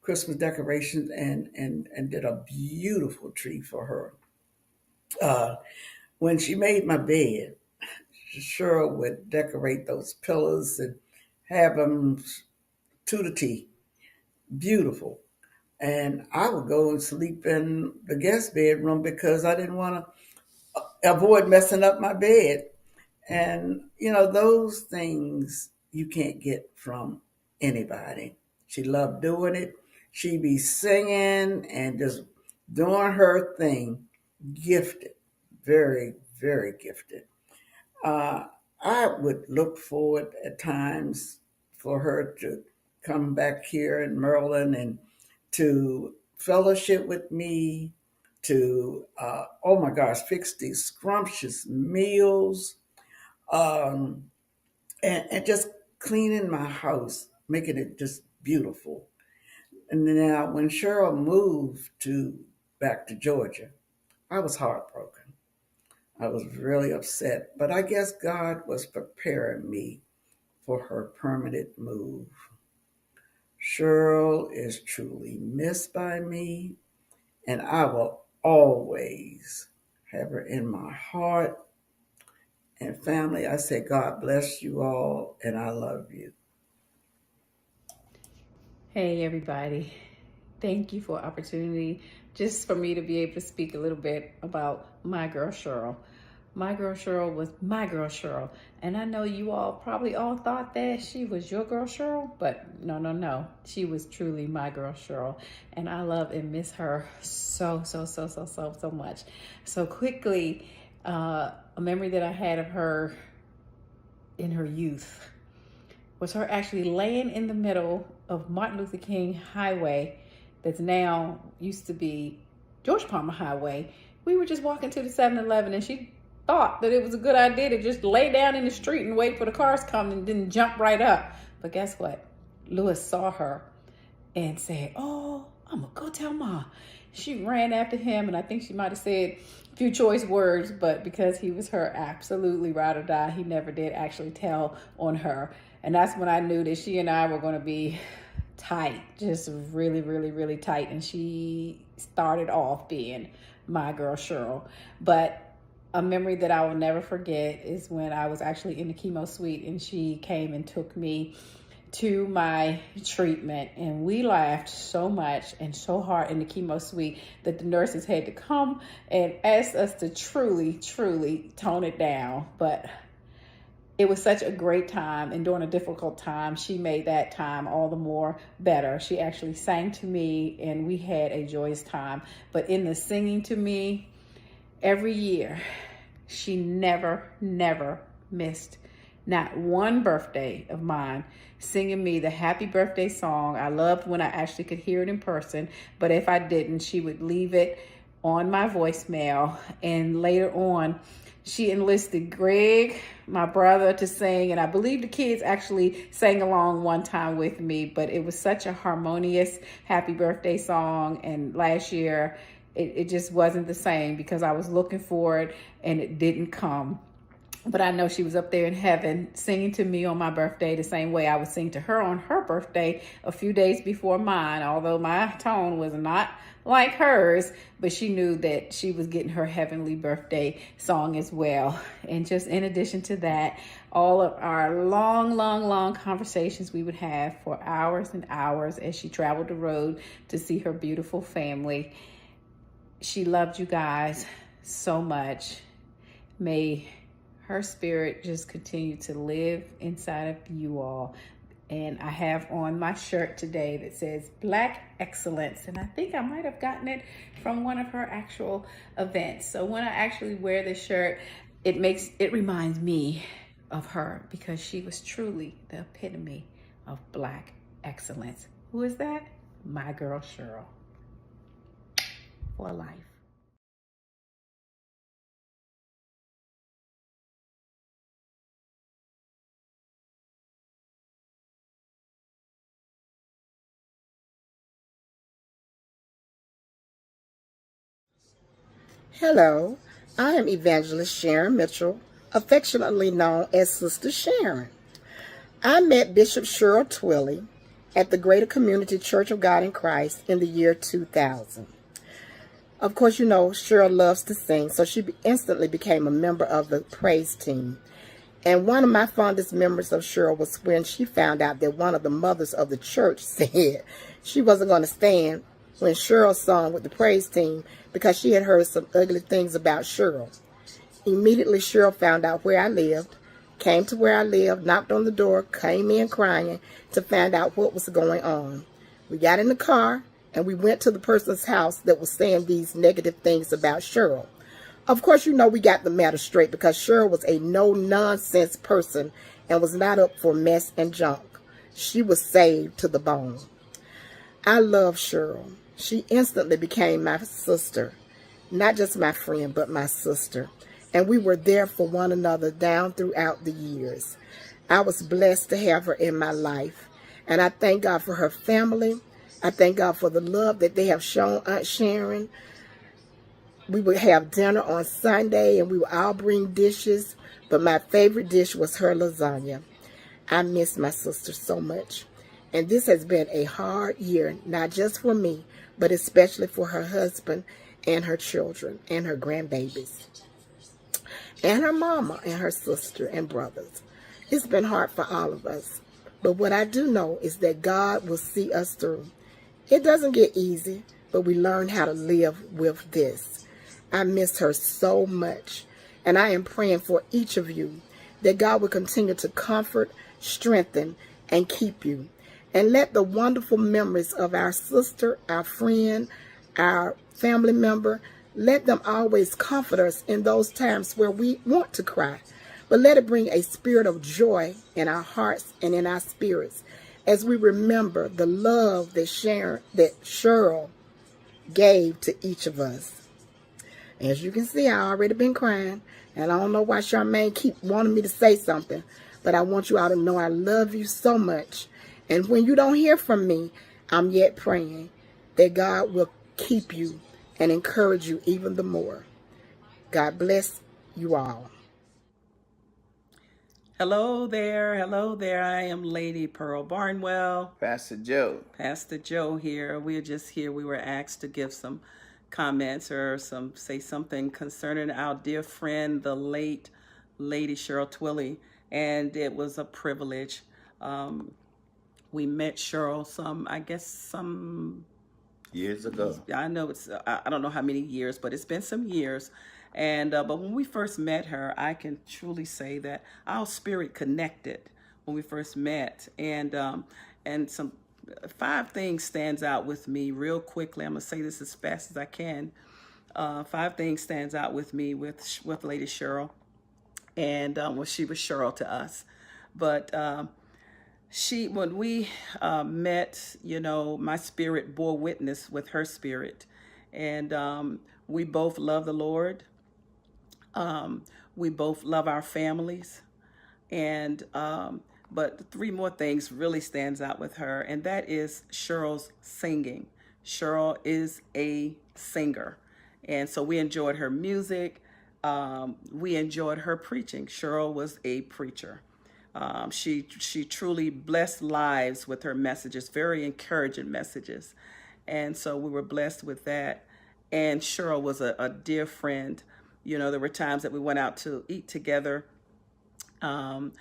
Christmas decorations and did a beautiful tree for her. When she made my bed, Cheryl would decorate those pillows and have them to the T. Beautiful. And I would go and sleep in the guest bedroom because I didn't want to avoid messing up my bed. And, those things you can't get from anybody. She loved doing it. She'd be singing and just doing her thing. Gifted. Very, very gifted. Uh, I would look forward at times for her to come back here in Maryland and to fellowship with me, to, oh my gosh, fix these scrumptious meals, um, and just cleaning my house, making it just beautiful. And now, when Cheryl moved back to Georgia, I was heartbroken. I was really upset, but I guess God was preparing me for her permanent move. Cheryl is truly missed by me, and I will always have her in my heart. And family, I say, God bless you all, and I love you. Hey everybody, thank you for opportunity just for me to be able to speak a little bit about my girl Cheryl. My girl Cheryl was my girl Cheryl, and I know you all probably all thought that she was your girl Cheryl, but no, she was truly my girl Cheryl, and I love and miss her so much. So quickly, a memory that I had of her in her youth was her actually laying in the middle of Martin Luther King Highway that's now used to be George Palmer Highway. We were just walking to the 7-Eleven and she thought that it was a good idea to just lay down in the street and wait for the cars to come and then jump right up. But guess what? Lewis saw her and said, "Oh, I'm gonna go tell Ma." She ran after him, and I think she might have said a few choice words, but because he was her absolutely ride or die, he never did actually tell on her. And that's when I knew that she and I were going to be tight, just really tight. And she started off being my girl Cheryl. But a memory that I will never forget is when I was actually in the chemo suite and she came and took me to my treatment, and we laughed so much and so hard in the chemo suite that the nurses had to come and ask us to truly tone it down. But it was such a great time, and during a difficult time, she made that time all the more better. She actually sang to me and we had a joyous time. But in the singing to me, every year, she never missed not one birthday of mine singing me the happy birthday song. I loved when I actually could hear it in person, but if I didn't, she would leave it on my voicemail. And later on, she enlisted Greg, my brother, to sing, and I believe the kids actually sang along one time with me, but it was such a harmonious happy birthday song. And last year, it just wasn't the same because I was looking for it and it didn't come. But I know she was up there in heaven singing to me on my birthday the same way I would sing to her on her birthday a few days before mine, although my tone was not like hers, but she knew that she was getting her heavenly birthday song as well. And just in addition to that, all of our long conversations we would have for hours and hours as she traveled the road to see her beautiful family. She loved you guys so much. May her spirit just continue to live inside of you all. And I have on my shirt today that says Black Excellence. And I think I might have gotten it from one of her actual events. So when I actually wear this shirt, it reminds me of her because she was truly the epitome of Black excellence. Who is that? My girl, Cheryl. for life. Hello, I am Evangelist Sharon Mitchell, affectionately known as Sister Sharon. I met Bishop Cheryl Twilley at the Greater Community Church of God in Christ in the year 2000. Of course, you know, Cheryl loves to sing, so she instantly became a member of the praise team. And one of my fondest memories of Cheryl was when she found out that one of the mothers of the church said she wasn't going to stand when Cheryl sung with the praise team because she had heard some ugly things about Cheryl. Immediately, Cheryl found out where I lived, came to where I lived, knocked on the door, came in crying to find out what was going on. We got in the car and we went to the person's house that was saying these negative things about Cheryl. Of course, you know, we got the matter straight because Cheryl was a no-nonsense person and was not up for mess and junk. She was saved to the bone. I love Cheryl. She instantly became my sister. Not just my friend, but my sister. And we were there for one another down throughout the years. I was blessed to have her in my life. And I thank God for her family. I thank God for the love that they have shown Aunt Sharon. We would have dinner on Sunday and we would all bring dishes. But my favorite dish was her lasagna. I miss my sister so much. And this has been a hard year, not just for me, but especially for her husband and her children and her grandbabies and her mama and her sister and brothers. It's been hard for all of us. But what I do know is that God will see us through. It doesn't get easy, but we learn how to live with this. I miss her so much. And I am praying for each of you that God will continue to comfort, strengthen, and keep you. And let the wonderful memories of our sister, our friend, our family member, let them always comfort us in those times where we want to cry. But let it bring a spirit of joy in our hearts and in our spirits as we remember the love that Cheryl gave to each of us. As you can see, I already been crying, and I don't know why Charmaine keep wanting me to say something, but I want you all to know I love you so much. And when you don't hear from me, I'm yet praying that God will keep you and encourage you even the more. God bless you all. Hello there, hello there. I am Lady Pearl Barnwell. Pastor Joe. Pastor Joe here. We're just here. We were asked to give some comments or say something concerning our dear friend, the late Lady Cheryl Twilley, and it was a privilege. We met Cheryl some years ago. I know I don't know how many years, but it's been some years. And but when we first met her, I can truly say that our spirit connected when we first met. And some 5 things stands out with me real quickly. I'm gonna say this as fast as I can. 5 things stands out with me with Lady Cheryl, and when she was Cheryl to us. But when we met, you know, my spirit bore witness with her spirit, and we both love the Lord. We both love our families, and but 3 more things really stands out with her, and that is Cheryl's singing. Cheryl is a singer, and so we enjoyed her music. We enjoyed her preaching. Cheryl was a preacher. She truly blessed lives with her messages, very encouraging messages. And so we were blessed with that. And Cheryl was a dear friend. You know, there were times that we went out to eat together. And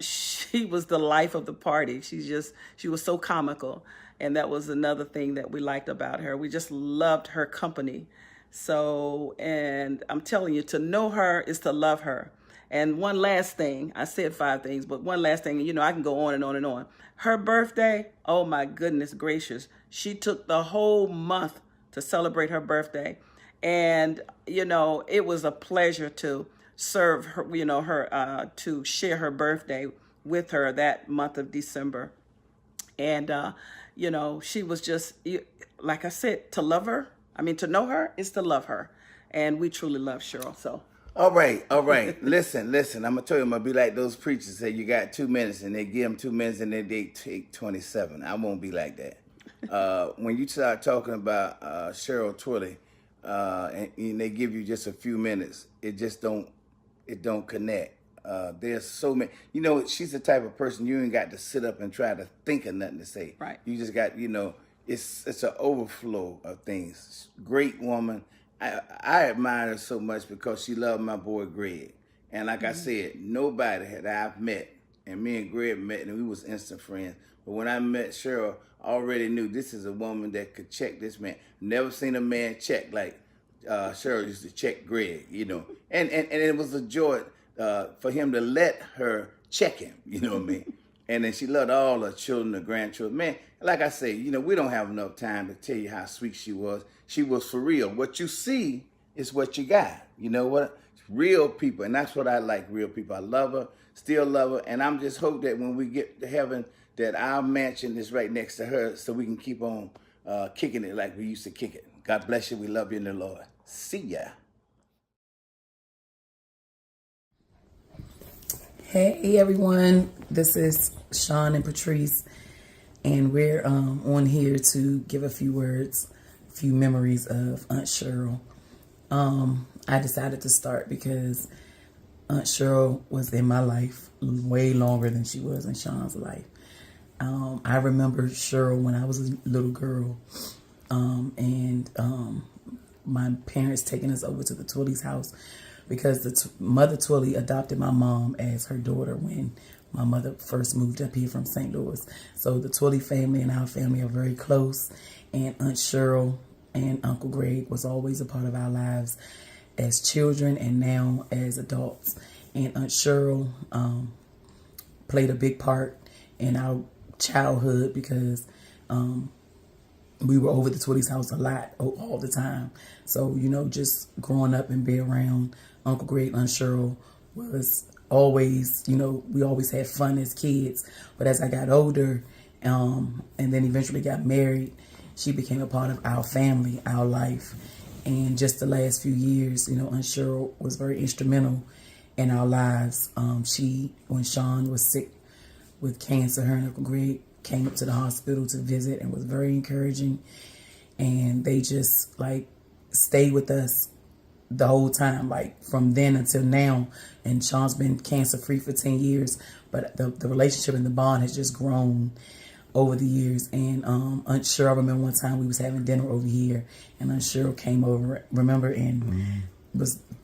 she was the life of the party. She was so comical. And that was another thing that we liked about her. We just loved her company. So, and I'm telling you, to know her is to love her. And one last thing, I said 5 things, but one last thing, you know, I can go on and on and on. Her birthday, oh my goodness gracious. She took the whole month to celebrate her birthday. And, you know, it was a pleasure to serve her, you know, to share her birthday with her that month of December. And You know, she was just, like I said, to love her. I mean, to know her is to love her. And we truly love Cheryl. So. All right. Listen. I'm gonna tell you, I'm gonna be like those preachers say you got 2 minutes and they give them 2 minutes and then they take 27. I won't be like that. When you start talking about Cheryl Twilley, and they give you just a few minutes, it don't connect. There's so many. You know, she's the type of person you ain't got to sit up and try to think of nothing to say. Right. You just got, it's an overflow of things. Great woman. I admire her so much because she loved my boy Greg. And like I said, nobody had I've met, and me and Greg met, and we was instant friends. But when I met Cheryl, I already knew this is a woman that could check this man. Never seen a man check like Cheryl used to check Greg, And it was a joy for him to let her check him, you know what I mean? And then she loved all her children, her grandchildren. Man, like I say, we don't have enough time to tell you how sweet she was. She was for real. What you see is what you got. You know what? Real people. And that's what I like, real people. I love her, still love her. And I'm just hope that when we get to heaven, that our mansion is right next to her so we can keep on kicking it like we used to kick it. God bless you. We love you in the Lord. See ya. Hey everyone, this is Sean and Patrice, and we're on here to give a few words, a few memories of Aunt Cheryl. I decided to start because Aunt Cheryl was in my life way longer than she was in Sean's life. I remember Cheryl when I was a little girl, and my parents taking us over to the Twilley's house because the mother Twilley adopted my mom as her daughter when my mother first moved up here from St. Louis. So the Twilley family and our family are very close, and Aunt Cheryl and Uncle Greg was always a part of our lives as children and now as adults. And Aunt Cheryl played a big part in our childhood because we were over the Twilley's house a lot, all the time. So, just growing up and being around Uncle Greg, Aunt Cheryl was always, we always had fun as kids. But as I got older and then eventually got married, she became a part of our family, our life. And just the last few years, Aunt Cheryl was very instrumental in our lives. When Sean was sick with cancer, her and Uncle Greg came up to the hospital to visit and was very encouraging. And they just stayed with us the whole time, from then until now. And Sean's been cancer free for 10 years, but the relationship and the bond has just grown over the years. And Aunt Cheryl, I remember one time we was having dinner over here, and Aunt Cheryl came over, remember, and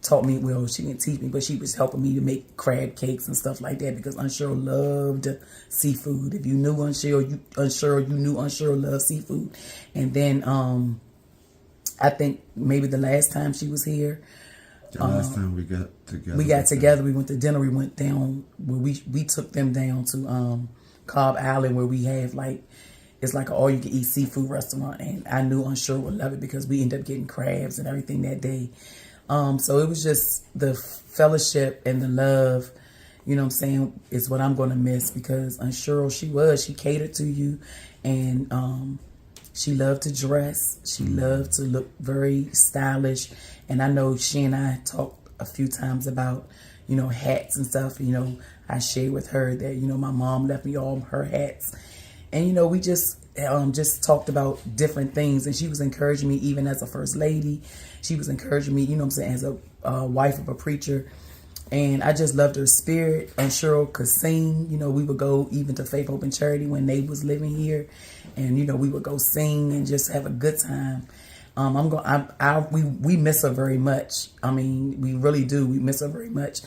taught me, well, she didn't teach me, but she was helping me to make crab cakes and stuff like that because Aunt Cheryl loved seafood. If you knew Aunt Cheryl, you knew Aunt Cheryl loved seafood. And then I think maybe the last time she was here, the last time we got together, we went to dinner. We went down where we took them down to Cobb Island, where we have it's like an all-you-can-eat seafood restaurant, and I knew Aunt Cheryl would love it because we ended up getting crabs and everything that day. So it was just the fellowship and the love, is what I'm going to miss because Aunt Cheryl, she catered to you, and she loved to dress. She loved to look very stylish. And I know she and I talked a few times about, hats and stuff. I shared with her that, my mom left me all her hats. And, we just talked about different things. And she was encouraging me even as a first lady. She was encouraging me, as a wife of a preacher. And I just loved her spirit. And Cheryl could sing. We would go even to Faith, Hope, and Charity when they was living here. And, we would go sing and just have a good time. We miss her very much. I mean, we really do. We miss her very much.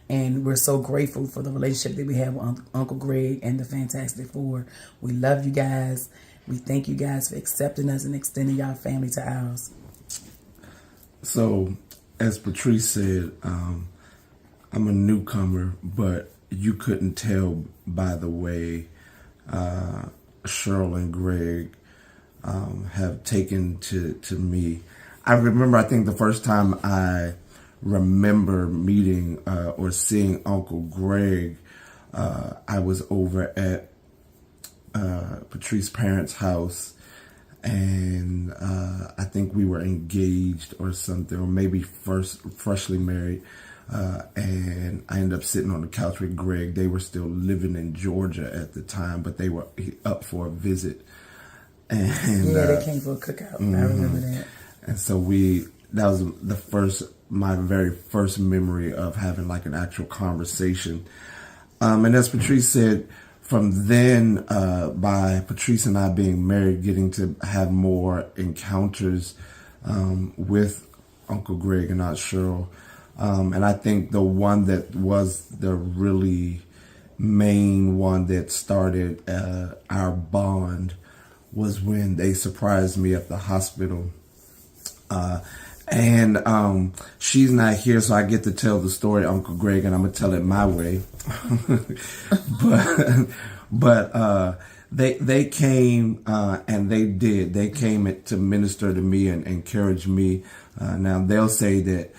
And we're so grateful for the relationship that we have with Uncle Greg and the Fantastic Four. We love you guys. We thank you guys for accepting us and extending your family to ours. So, as Patrice said, I'm a newcomer, but you couldn't tell by the way Cheryl and Greg have taken to me. I remember, I think the first time I remember meeting or seeing Uncle Greg, I was over at Patrice's parents' house, and I think we were engaged or something, or maybe freshly married. And I ended up sitting on the couch with Greg. They were still living in Georgia at the time, but they were up for a visit. And they came for a cookout. I remember that. And so that was my very first memory of having like an actual conversation. And as Patrice said, from then, by Patrice and I being married, getting to have more encounters with Uncle Greg and Aunt Cheryl. And I think the one that was the really main one that started our bond was when they surprised me at the hospital. And she's not here, so I get to tell the story, Uncle Greg, and I'm going to tell it my way. but they came, and they did. They came to minister to me and encourage me. Now, they'll say that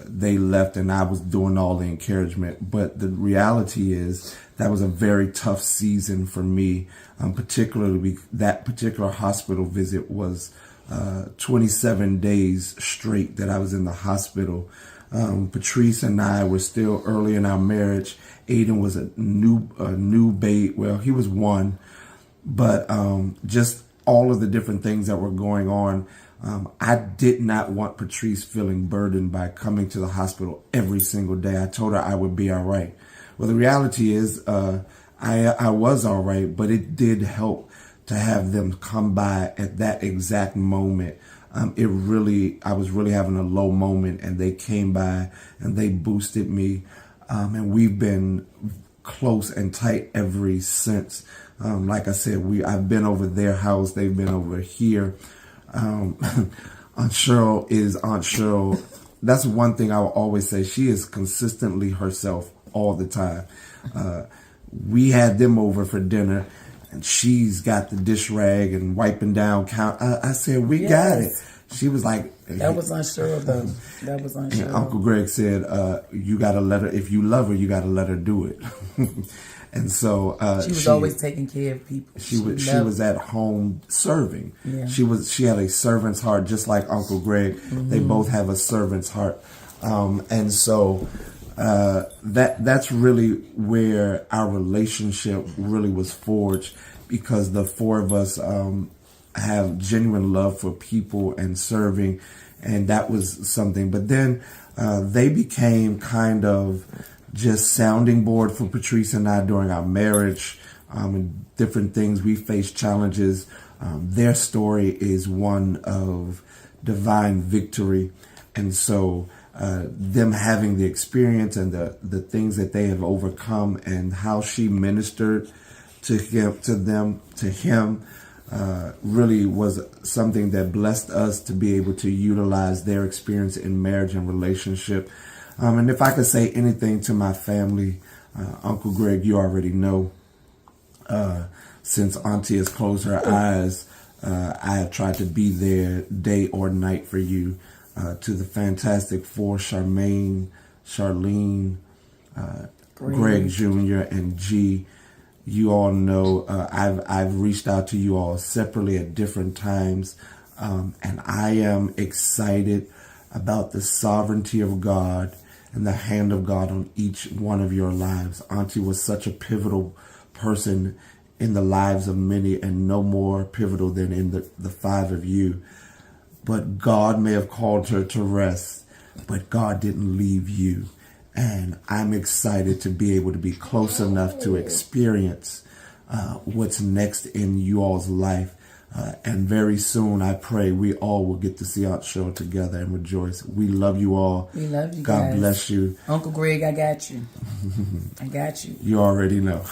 they left and I was doing all the encouragement. But the reality is that was a very tough season for me. Particularly that particular hospital visit was 27 days straight that I was in the hospital. Patrice and I were still early in our marriage. Aiden was a new babe. Well, he was one, but just all of the different things that were going on. I did not want Patrice feeling burdened by coming to the hospital every single day. I told her I would be all right. Well, the reality is I was all right, but it did help to have them come by at that exact moment. I was really having a low moment, and they came by and they boosted me. And we've been close and tight ever since. Like I said, I've been over their house. They've been over here. Aunt Cheryl is Aunt Cheryl. That's one thing I will always say. She is consistently herself all the time. We had them over for dinner, and she's got the dish rag and wiping down. I said, we got it. She was like, that was Aunt Cheryl, though. That was Aunt Cheryl. Uncle Greg said, you got to let her, if you love her, you got to let her do it. And so she was always taking care of people. She was at home serving. Yeah. She had a servant's heart, just like Uncle Greg. Mm-hmm. They both have a servant's heart. And so that's really where our relationship really was forged, because the four of us have genuine love for people and serving, and that was something. But then they became kind of just sounding board for Patrice and I during our marriage, and different things. We faced challenges. Their story is one of divine victory. And so them having the experience and the things that they have overcome, and how she ministered to him, really was something that blessed us to be able to utilize their experience in marriage and relationship. And if I could say anything to my family, Uncle Greg, you already know, since Auntie has closed her eyes, I have tried to be there day or night for you. To the Fantastic Four, Charmaine, Charlene, Greg Jr., and G. You all know I've reached out to you all separately at different times, and I am excited about the sovereignty of God and the hand of God on each one of your lives. Auntie was such a pivotal person in the lives of many, and no more pivotal than in the five of you. But God may have called her to rest, but God didn't leave you. And I'm excited to be able to be close enough to experience what's next in you all's life. And very soon, I pray we all will get to see Aunt Cheryl together and rejoice. We love you all. We love you, God guys. bless you. Uncle Greg, I got you. I got you. You already know.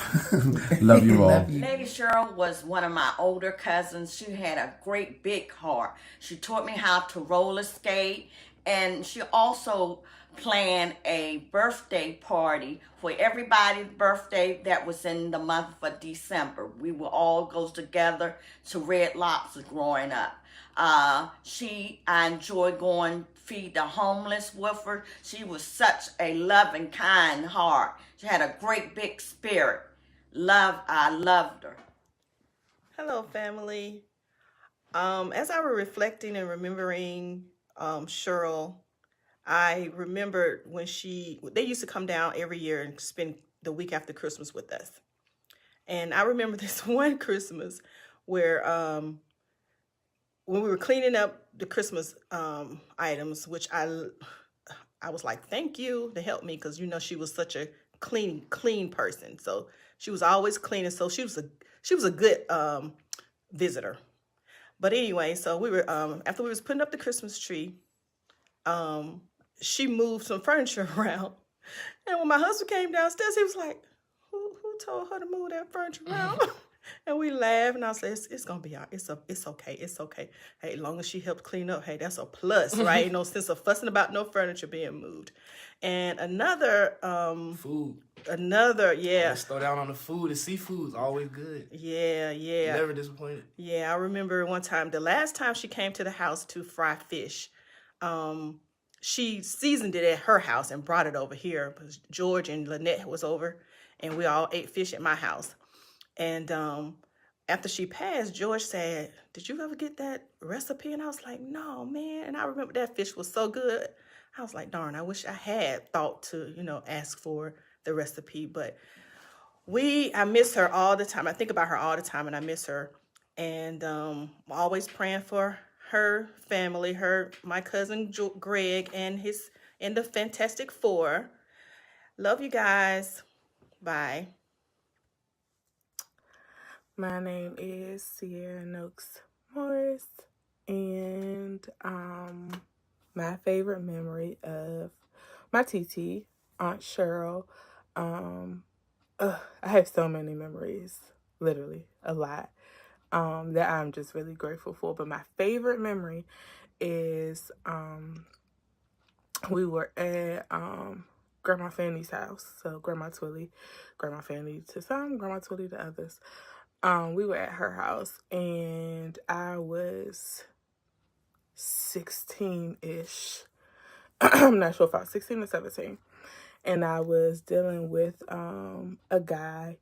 Love you all. Love you. Lady Cheryl was one of my older cousins. She had a great big heart. She taught me how to roller skate, and she also planned a birthday party for everybody's birthday that was in the month of December. We would all go together to Red Lobster growing up. I enjoyed going feed the homeless with her. She was such a loving, kind heart. She had a great big spirit. I loved her. Hello, family. As I were reflecting and remembering Cheryl, I remembered when they used to come down every year and spend the week after Christmas with us. And I remember this one Christmas where when we were cleaning up the Christmas items, which I was like, thank you to help me, because she was such a clean person. So she was always cleaning. So she was a good visitor. But anyway, so we were after we was putting up the Christmas tree, she moved some furniture around. And when my husband came downstairs, he was like, who told her to move that furniture around? And we laughed, and I said, it's gonna be all right. It's okay. It's okay. Hey, as long as she helped clean up, hey, that's a plus, right? No sense of fussing about no furniture being moved. And another food. Yeah. Always throw down on the food. The seafood's always good. Yeah. Never disappointed. Yeah, I remember one time, the last time she came to the house to fry fish, she seasoned it at her house and brought it over here, because George and Lynette was over, and we all ate fish at my house. And after she passed, George said, did you ever get that recipe? And I was like, no, man. And I remember that fish was so good. I was like, darn, I wish I had thought to, ask for the recipe. But I miss her all the time. I think about her all the time, and I miss her. And I'm always praying for her family, my cousin Greg and the Fantastic Four. Love you guys. Bye. My name is Sierra Noakes Morris, and my favorite memory of my TT, Aunt Cheryl. I have so many memories, literally a lot, that I'm just really grateful for. But my favorite memory is we were at Grandma Fanny's house. So Grandma Twilly, Grandma Fanny to some, Grandma Twilly to others. We were at her house, and I was 16-ish. I'm not sure if I was 16 or 17. And I was dealing with a guy,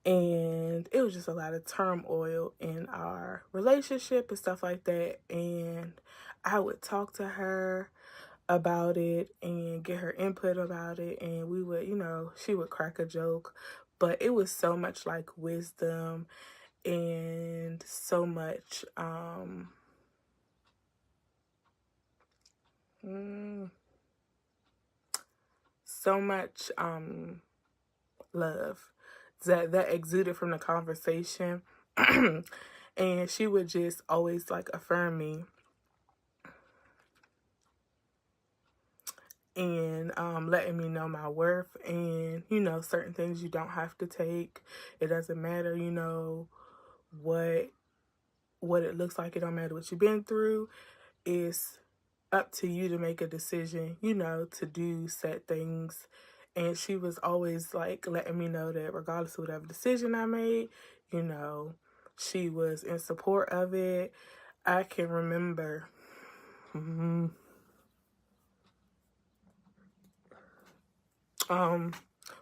and it was just a lot of turmoil in our relationship and stuff like that. And I would talk to her about it and get her input about it, and we would, she would crack a joke, but it was so much like wisdom and so much love that exuded from the conversation. And she would just always affirm me and letting me know my worth, and certain things you don't have to take. It doesn't matter what it looks like. It don't matter what you've been through. It's up to you to make a decision, to do said things. And she was always letting me know that regardless of whatever decision I made, she was in support of it. I can remember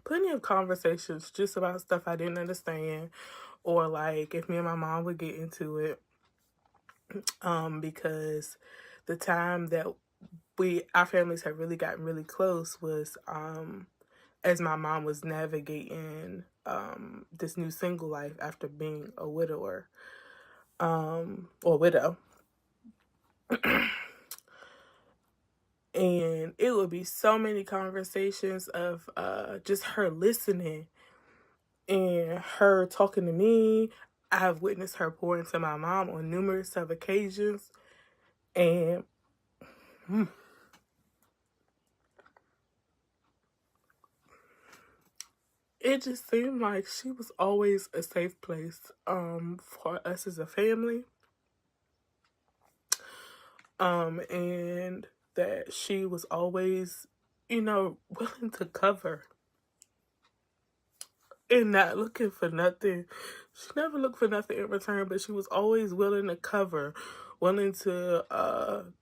plenty of conversations just about stuff I didn't understand, or if me and my mom would get into it, because the time that our families had really gotten really close was as my mom was navigating this new single life after being a widower or widow. And it would be so many conversations of just her listening and her talking to me. I've witnessed her pour into my mom on numerous of occasions. And it just seemed like she was always a safe place for us as a family. And that she was always, willing to cover and not looking for nothing. She never looked for nothing in return, but she was always willing to cover, willing to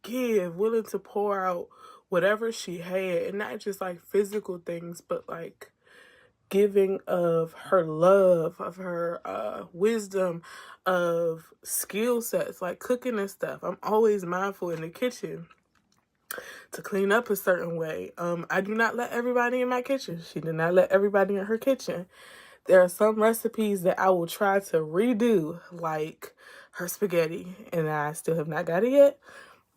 give, willing to pour out whatever she had, and not just physical things, but giving of her love, of her wisdom, of skill sets, like cooking and stuff. I'm always mindful in the kitchen to clean up a certain way. I do not let everybody in my kitchen. She did not let everybody in her kitchen. There are some recipes that I will try to redo, like her spaghetti, and I still have not got it yet.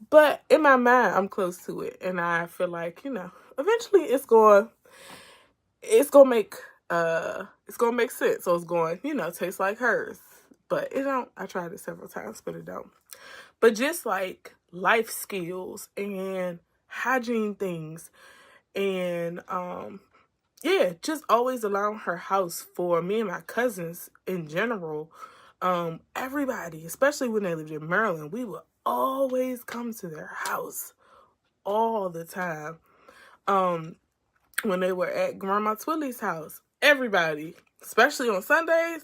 But in my mind, I'm close to it, and I feel like, eventually it's gonna make sense. So it's going, taste like hers. But it don't. I tried it several times, but it don't. But just like life skills and hygiene things, and just always allowing her house for me and my cousins in general. Everybody, especially when they lived in Maryland, we would always come to their house all the time. When they were at Grandma Twillie's house, everybody, especially on Sundays,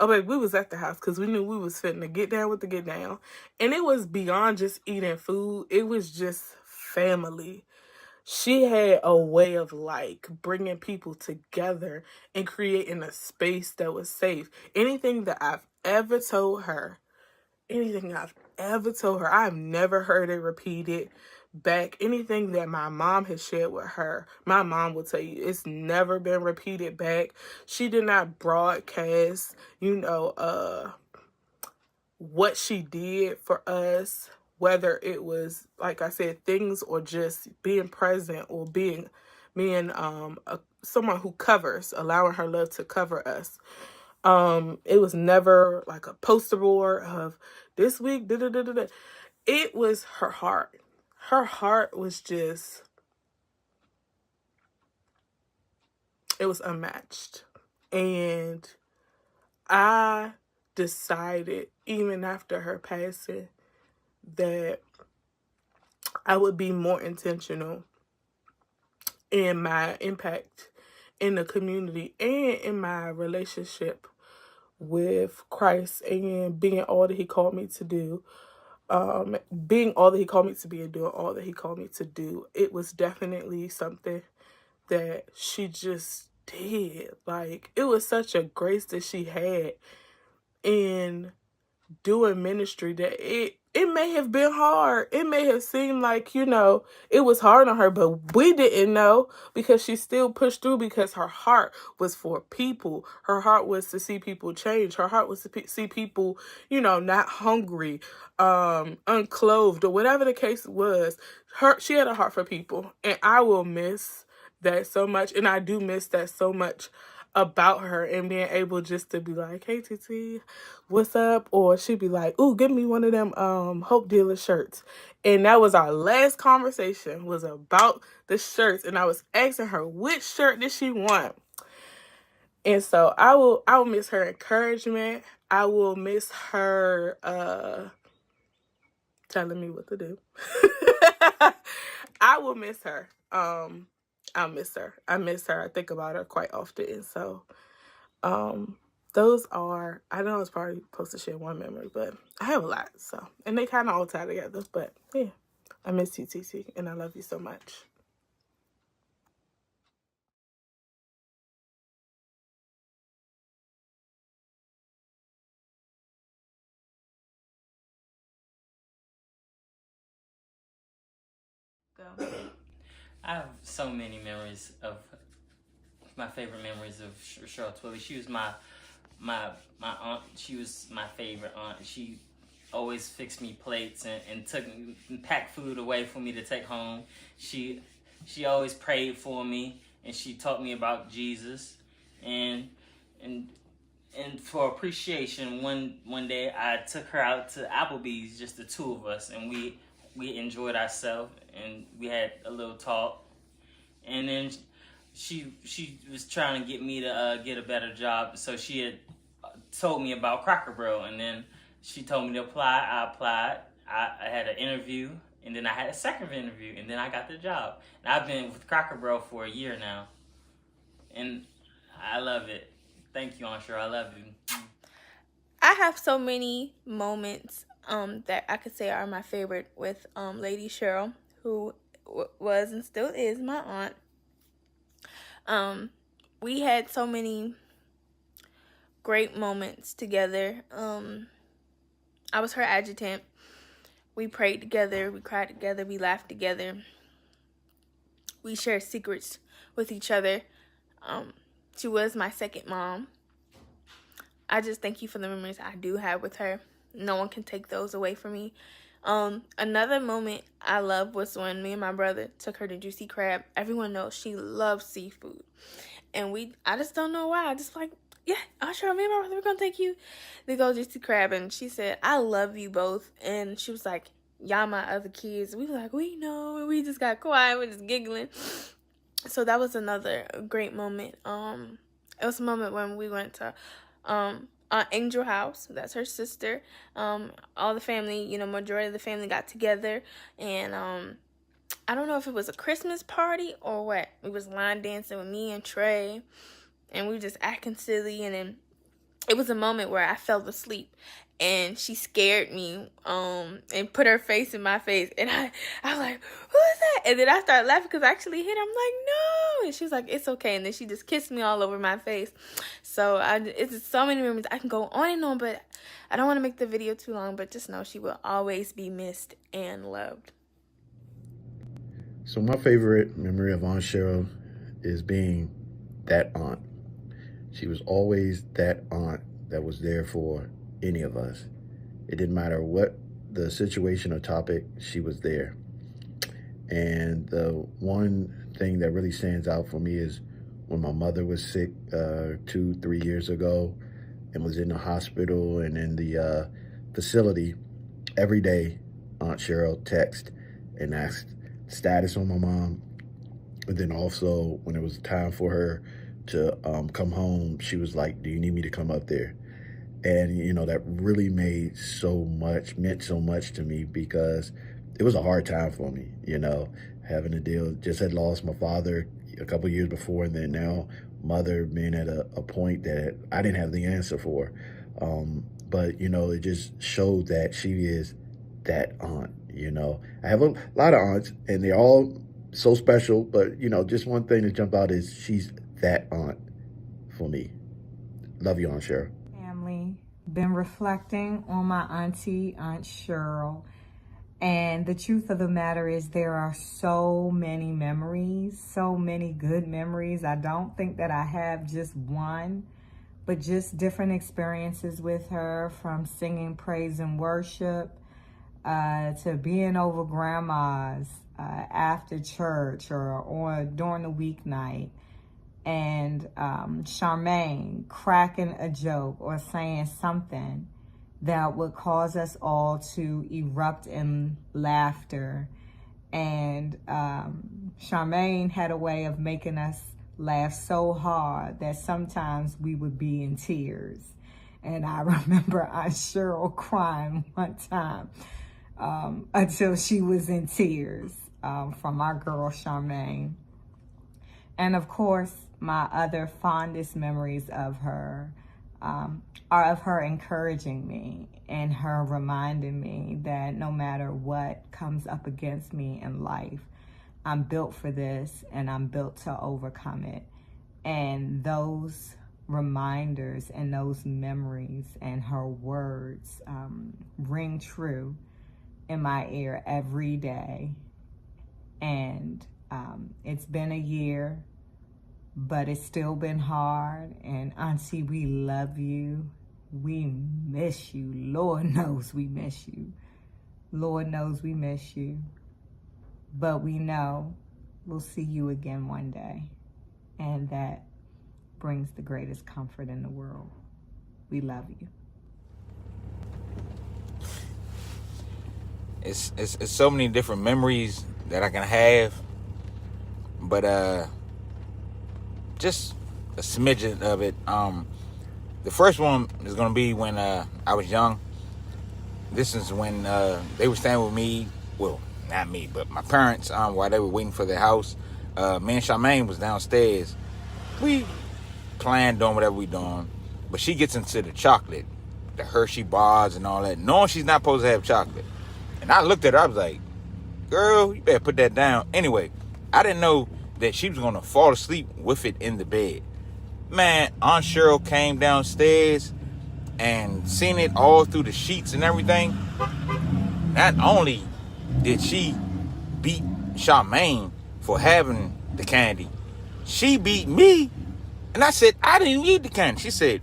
we was at the house because we knew we was fitting to get down with the get down. And it was beyond just eating food. It was just family. She had a way of bringing people together and creating a space that was safe. Anything I've ever told her, I've never heard it repeated back. Anything that my mom has shared with her, my mom will tell you it's never been repeated back. She did not broadcast, what she did for us, whether it was, like I said, things or just being present or being someone who covers, allowing her love to cover us. It was never like a poster board of this week, da-da-da-da-da. It was her heart. Her heart was just, it was unmatched. And I decided, even after her passing, that I would be more intentional in my impact in the community and in my relationship with Christ and being all that he called me to do. Being all that he called me to be and doing all that he called me to do. It was definitely something that she just did. It was such a grace that she had in doing ministry that it may have been hard. It may have seemed like, it was hard on her, but we didn't know because she still pushed through because her heart was for people. Her heart was to see people change. Her heart was to see people, not hungry, unclothed, or whatever the case was. She had a heart for people, and I will miss that so much, and I do miss that so much about her, and being able just to be like, hey TT, what's up? Or she'd be like, ooh, give me one of them Hope Dealer shirts. And that was our last conversation, was about the shirts, and I was asking her which shirt did she want. And so I will miss her encouragement. I will miss her telling me what to do. I will miss her. I'll miss her. I miss her. I think about her quite often. And so those are, I know I was probably supposed to share one memory, but I have a lot. So, and they kind of all tie together. But yeah, I miss you, TT, and I love you so much. Go. I have so many memories of my favorite memories of Cheryl Twilley. She was my aunt. She was my favorite aunt. She always fixed me plates and packed food away for me to take home. She always prayed for me, and she taught me about Jesus. And for appreciation, one day I took her out to Applebee's, just the two of us, and we enjoyed ourselves, and we had a little talk. And then she was trying to get me to get a better job, so she had told me about Cracker Barrel, and then she told me to apply. I applied. I had an interview, and then I had a second interview, and then I got the job. And I've been with Cracker Barrel for a year now, and I love it. Thank you, Aunt Cheryl. I love you. I have so many moments that I could say are my favorite with Lady Cheryl, who was and still is my aunt. we had so many great moments together. I was her adjutant. We prayed together, we cried together, we laughed together. We shared secrets with each other. She was my second mom. I just thank you for the memories I do have with her. No one can take those away from me. Another moment I love was when me and my brother took her to Juicy Crab. Everyone knows she loves seafood. And I just don't know why. I just like, yeah, I'll show me and my brother, we're gonna take you to go Juicy Crab. And she said, I love you both. And she was like, y'all my other kids. We were like, we know. And we just got quiet. We're just giggling. So that was another great moment. It was a moment when we went to Angel House. That's her sister. All the family, majority of the family got together. And I don't know if it was a Christmas party or what. We was line dancing with me and Trey. And we were just acting silly. And then it was a moment where I fell asleep. And she scared me and put her face in my face. And I was like, who is that? And then I started laughing because I actually hit her. I'm like, no. And she was like, it's okay. And then she just kissed me all over my face. So it's just so many memories. I can go on and on, but I don't want to make the video too long. But just know she will always be missed and loved. So my favorite memory of Aunt Cheryl is being that aunt. She was always that aunt that was there for any of us. It didn't matter what the situation or topic, she was there. And the one thing that really stands out for me is when my mother was sick 2-3 years ago and was in the hospital and in the facility. Every day, Aunt Cheryl texted and asked status on my mom. And then also when it was time for her to come home, she was like, do you need me to come up there? And, that really meant so much to me because it was a hard time for me, having to deal, just had lost my father a couple years before, and then now mother being at a point that I didn't have the answer for. But, it just showed that she is that aunt, I have a lot of aunts and they're all so special, but, just one thing to jump out is she's that aunt for me. Love you, Aunt Cheryl. Been reflecting on my auntie, Aunt Cheryl, and the truth of the matter is there are so many memories, so many good memories. I don't think that I have just one, but just different experiences with her, from singing praise and worship to being over grandma's after church or during the weeknight. And Charmaine cracking a joke or saying something that would cause us all to erupt in laughter. And Charmaine had a way of making us laugh so hard that sometimes we would be in tears. And I remember Aunt Cheryl crying one time until she was in tears from our girl Charmaine. And of course, my other fondest memories of her are of her encouraging me and her reminding me that no matter what comes up against me in life, I'm built for this and I'm built to overcome it. And those reminders and those memories and her words ring true in my ear every day. And it's been a year, but it's still been hard. And Auntie, we love you. We miss you. Lord knows we miss you. Lord knows we miss you. But we know we'll see you again one day. And that brings the greatest comfort in the world. We love you. It's so many different memories that I can have. But just a smidgen of it. The first one is going to be when I was young. This is when they were staying with me. Well, not me, but my parents, while they were waiting for their house. Me and Charmaine was downstairs. We playing, doing whatever we doing. But she gets into the chocolate, the Hershey bars and all that, knowing she's not supposed to have chocolate. And I looked at her, I was like, girl, you better put that down. Anyway, I didn't know that she was going to fall asleep with it in the bed. Man, Aunt Cheryl came downstairs and seen it all through the sheets and everything. Not only did she beat Charmaine for having the candy, she beat me. And I said, I didn't eat the candy. She said,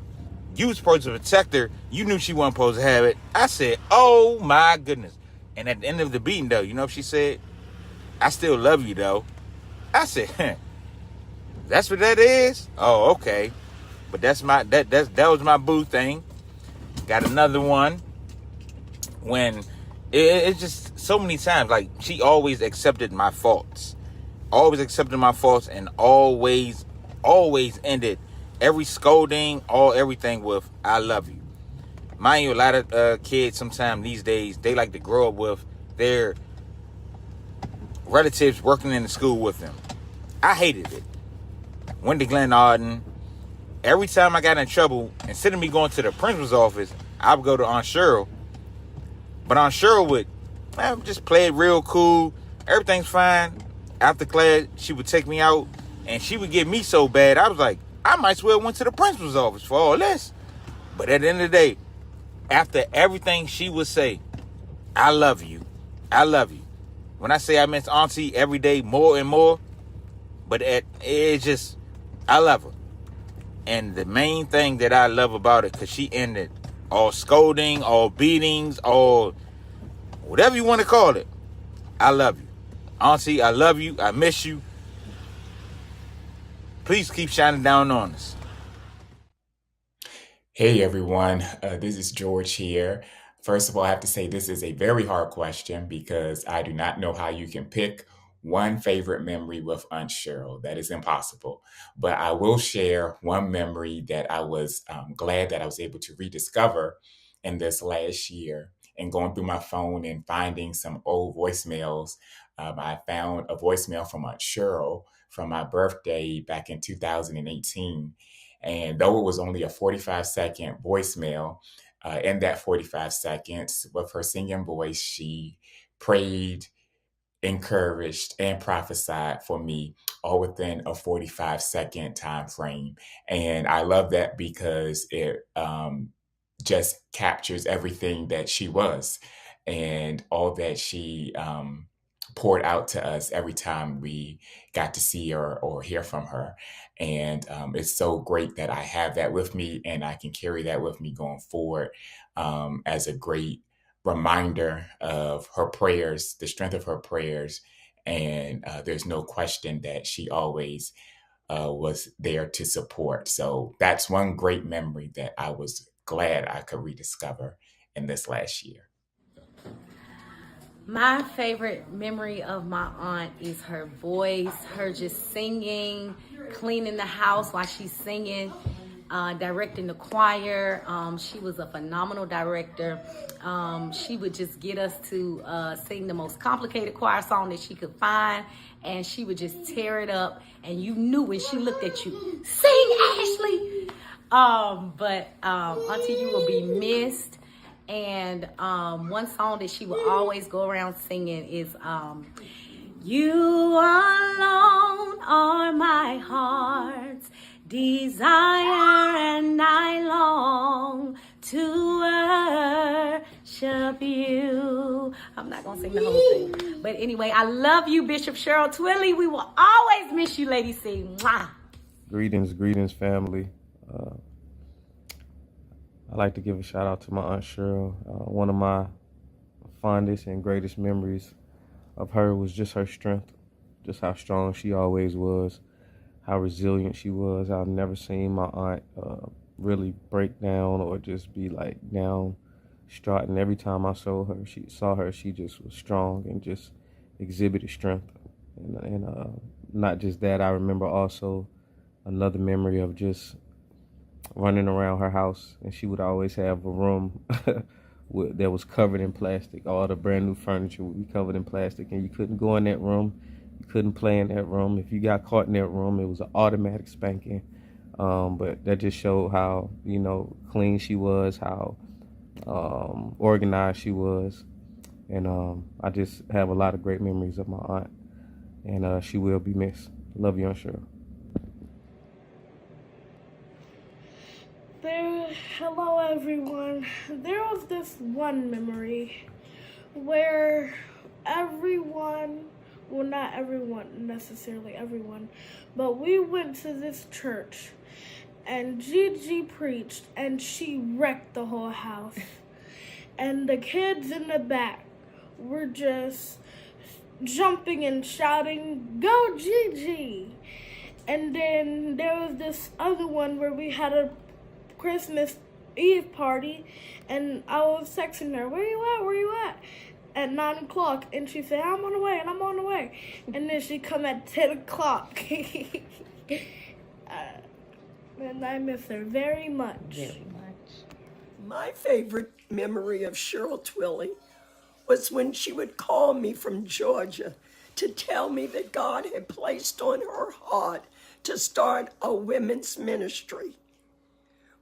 you was supposed to protect her. You knew she wasn't supposed to have it. I said, oh my goodness. And at the end of the beating, though, you know what she said? I still love you, though. I said, that's what that is? Oh, okay. But that was my boo thing. Got another one when it's just so many times, like, she always accepted my faults. Always accepted my faults and always ended every scolding, everything with, I love you. Mind you, a lot of kids sometimes these days, they like to grow up with their relatives working in the school with them. I hated it. Went to Glen Arden. Every time I got in trouble, instead of me going to the principal's office, I would go to Aunt Cheryl. But Aunt Cheryl would just play it real cool. Everything's fine. After class, she would take me out, and she would get me so bad, I was like, I might as well went to the principal's office for all this. But at the end of the day, after everything she would say, I love you. I love you. When I say I miss Auntie every day more and more, but it's just, I love her. And the main thing that I love about it, because she ended all scolding, all beatings, all whatever you want to call it. I love you. Auntie, I love you. I miss you. Please keep shining down on us. Hey everyone, this is George here. First of all, I have to say this is a very hard question because I do not know how you can pick one favorite memory with Aunt Cheryl. That is impossible. But I will share one memory that I was glad that I was able to rediscover in this last year. And going through my phone and finding some old voicemails, I found a voicemail from Aunt Cheryl from my birthday back in 2018. And though it was only a 45-second voicemail, in that 45 seconds, with her singing voice, she prayed, encouraged, and prophesied for me all within a 45-second time frame. And I love that because it just captures everything that she was and all that she poured out to us every time we got to see her or hear from her. And it's so great that I have that with me and I can carry that with me going forward as a great reminder of her prayers, the strength of her prayers. And there's no question that she always was there to support. So that's one great memory that I was glad I could rediscover in this last year. My favorite memory of my aunt is her voice, her just singing, cleaning the house while she's singing, directing the choir. She was a phenomenal director. She would just get us to sing the most complicated choir song that she could find, and she would just tear it up, and you knew when she looked at you, sing, Ashley! But Auntie, you will be missed. And one song that she would always go around singing is You alone are my heart's desire, and I long to worship you. I'm not gonna sing the whole thing, but anyway, I love you, Bishop Cheryl Twilley. We will always miss you, Lady C. Mwah. Greetings, family. I'd like to give a shout out to my Aunt Cheryl. One of my fondest and greatest memories of her was just her strength, just how strong she always was, how resilient she was. I've never seen my aunt really break down or just be like downtrodden. And every time I saw her, she just was strong and just exhibited strength. And not just that, I remember also another memory of just running around her house, and she would always have a room that was covered in plastic. All the brand new furniture would be covered in plastic, and you couldn't go in that room. You couldn't play in that room. If you got caught in that room, it was an automatic spanking. But that just showed how, clean she was, how organized she was. And I just have a lot of great memories of my aunt, and she will be missed. Love you, Aunt Cheryl. Hello everyone. There was this one memory where everyone, well, not everyone, necessarily everyone, but we went to this church and Gigi preached and she wrecked the whole house. And the kids in the back were just jumping and shouting, "Go Gigi!" And then there was this other one where we had a Christmas Eve party, and I was texting her, "Where you at? Where you at 9 o'clock?" And she said, "I'm on the way," and I'm on the way. And then she come at 10 o'clock. And I miss her very much. Very much. My favorite memory of Cheryl Twilley was when she would call me from Georgia to tell me that God had placed on her heart to start a women's ministry.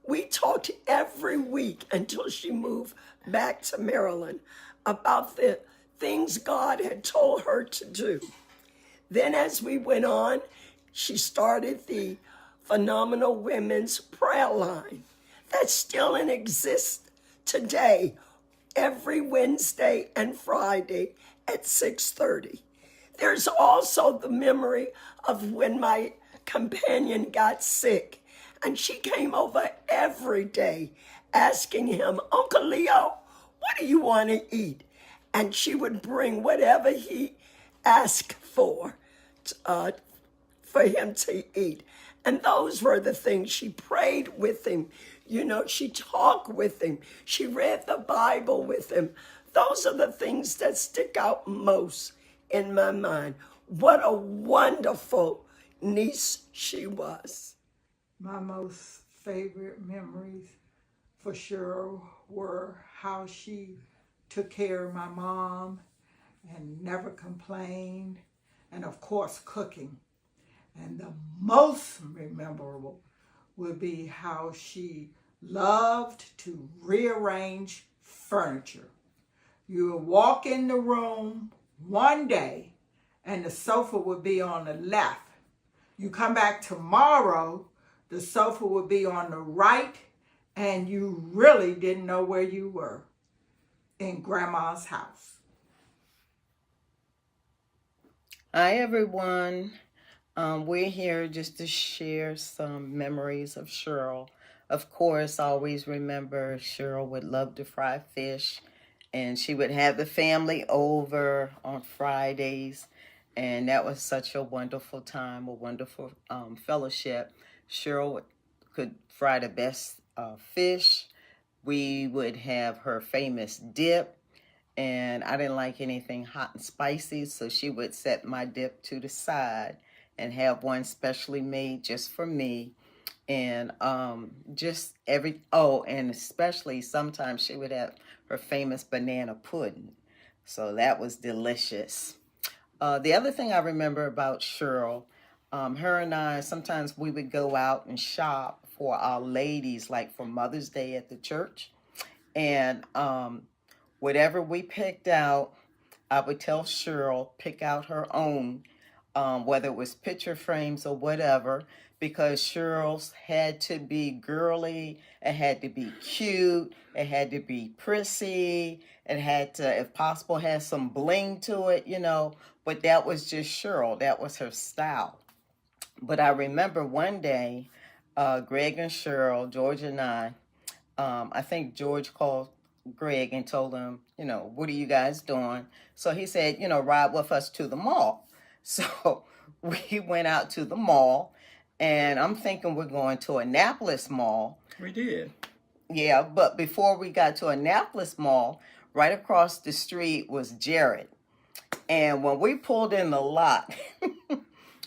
We talked every week until she moved back to Maryland about the things God had told her to do. Then as we went on, she started the Phenomenal Women's Prayer Line that's still in existence today, every Wednesday and Friday at 6:30. There's also the memory of when my companion got sick, and she came over every day asking him, "Uncle Leo, what do you want to eat?" And she would bring whatever he asked for him to eat. And those were the things. She prayed with him. You know, she talked with him. She read the Bible with him. Those are the things that stick out most in my mind. What a wonderful niece she was. My most favorite memories for Cheryl were how she took care of my mom and never complained, and of course cooking. And the most memorable would be how she loved to rearrange furniture. You would walk in the room one day and the sofa would be on the left. You come back tomorrow, the sofa would be on the right, and you really didn't know where you were in Grandma's house. Hi, everyone. We're here just to share some memories of Cheryl. Of course, always remember Cheryl would love to fry fish, and she would have the family over on Fridays, and that was such a wonderful time, a wonderful fellowship. Cheryl could fry the best fish. We would have her famous dip, and I didn't like anything hot and spicy, so she would set my dip to the side and have one specially made just for me. And and especially sometimes she would have her famous banana pudding. So that was delicious. The other thing I remember about Cheryl, her and I, sometimes we would go out and shop for our ladies, like for Mother's Day at the church. And whatever we picked out, I would tell Cheryl, pick out her own, whether it was picture frames or whatever, because Cheryl's had to be girly, it had to be cute, it had to be prissy, it had to, if possible, have some bling to it, you know, but that was just Cheryl, that was her style. But I remember one day, Greg and Cheryl, George and I think George called Greg and told him, you know, what are you guys doing? So he said, you know, ride with us to the mall. So we went out to the mall, and I'm thinking we're going to Annapolis Mall. We did. Yeah, but before we got to Annapolis Mall, right across the street was Jared. And when we pulled in the lot,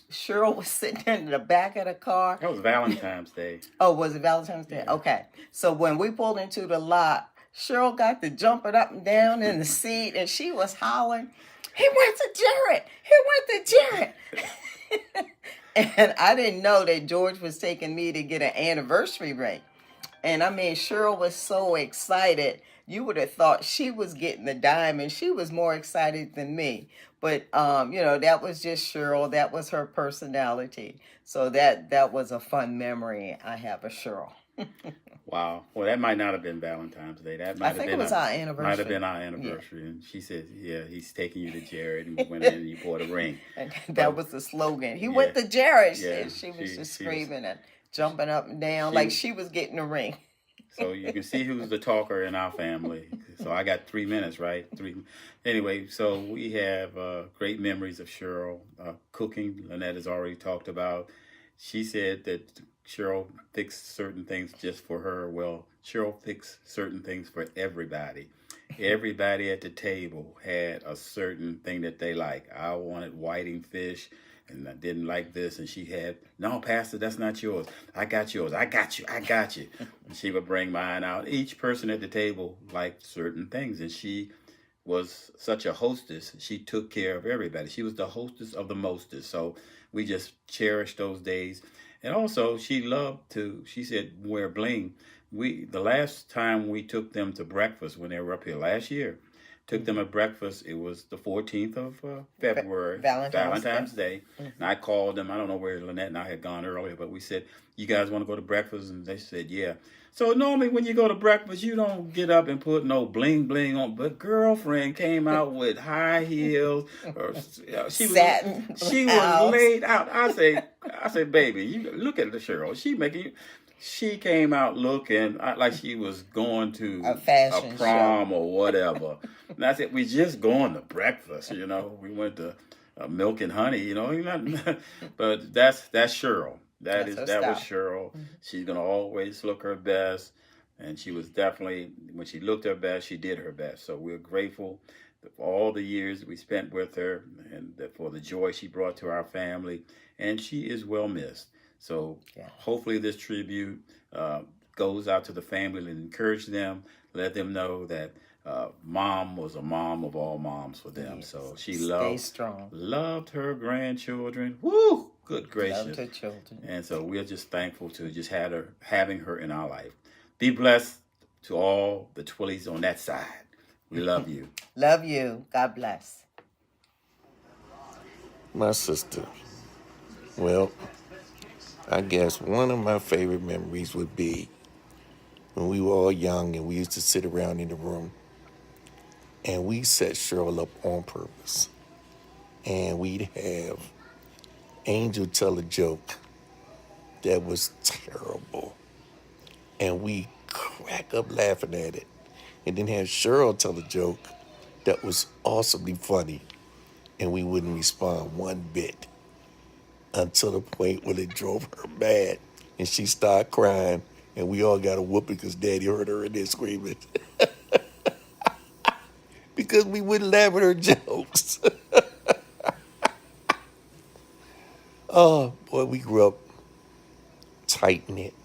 Cheryl was sitting in the back of the car. That was Valentine's Day. Oh, was it Valentine's Day? Yeah. Okay. So when we pulled into the lot, Cheryl got to jumping up and down in the seat, and she was hollering, "He went to Jared! He went to Jared!" And I didn't know that George was taking me to get an anniversary ring. And I mean, Cheryl was so excited. You would have thought she was getting the diamond. She was more excited than me. But, you know, that was just Cheryl. That was her personality. So that was a fun memory I have of Cheryl. Wow. Well, that might not have been Valentine's Day. That might I have think been it was our anniversary. Might have been our anniversary. And she said, "Yeah, he's taking you to Jared." And we went in and you bought a ring. And that was the slogan. He went to Jared. Yeah, She was just screaming and jumping up and down like she was getting a ring. So you can see who's the talker in our family. So I got 3 minutes, right? Anyway, so we have great memories of Cheryl. Cooking, Lynette has already talked about. She said that Cheryl fixed certain things just for her. Well, Cheryl fixed certain things for everybody. Everybody at the table had a certain thing that they like. I wanted whiting fish, and I didn't like this. And she had, "No, Pastor, that's not yours. I got yours. I got you. I got you." And she would bring mine out. Each person at the table liked certain things, and she was such a hostess. She took care of everybody. She was the hostess of the mostest. So we just cherished those days. And also, she loved to, she said, wear bling. The last time we took them to breakfast when they were up here last year, took them at breakfast, it was the 14th of February, Valentine's Day. And I called them. I don't know where Lynette and I had gone earlier, but we said, "You guys want to go to breakfast?" And they said, "Yeah." So normally when you go to breakfast, you don't get up and put no bling bling on. But girlfriend came out with high heels, or she was laid out. I say, "Baby, you look at the Cheryl. She came out looking like she was going to a fashion prom show or whatever." And I said, "We just going to breakfast, you know. We went to Milk and Honey, you know." But that's Cheryl. That was Cheryl. She's gonna always look her best, and she was definitely, when she looked her best, she did her best. So we're grateful for all the years we spent with her, and for the joy she brought to our family. And she is well missed. So hopefully this tribute goes out to the family and encourage them, let them know that mom was a mom of all moms for them. Yes. So she loved her grandchildren. Woo! Good gracious. Loved her children. And so we're just thankful to just having her in our life. Be blessed to all the Twillies on that side. We love you. Love you. God bless. My sister. Well, I guess one of my favorite memories would be when we were all young and we used to sit around in the room and we set Cheryl up on purpose. And we'd have Angel tell a joke that was terrible. And we crack up laughing at it. And then have Cheryl tell a joke that was awesomely funny. And we wouldn't respond one bit until the point where it drove her mad. And she started crying. And we all got a whooping because Daddy heard her in there screaming. Because we wouldn't laugh at her jokes. Oh, boy, we grew up tight-knit.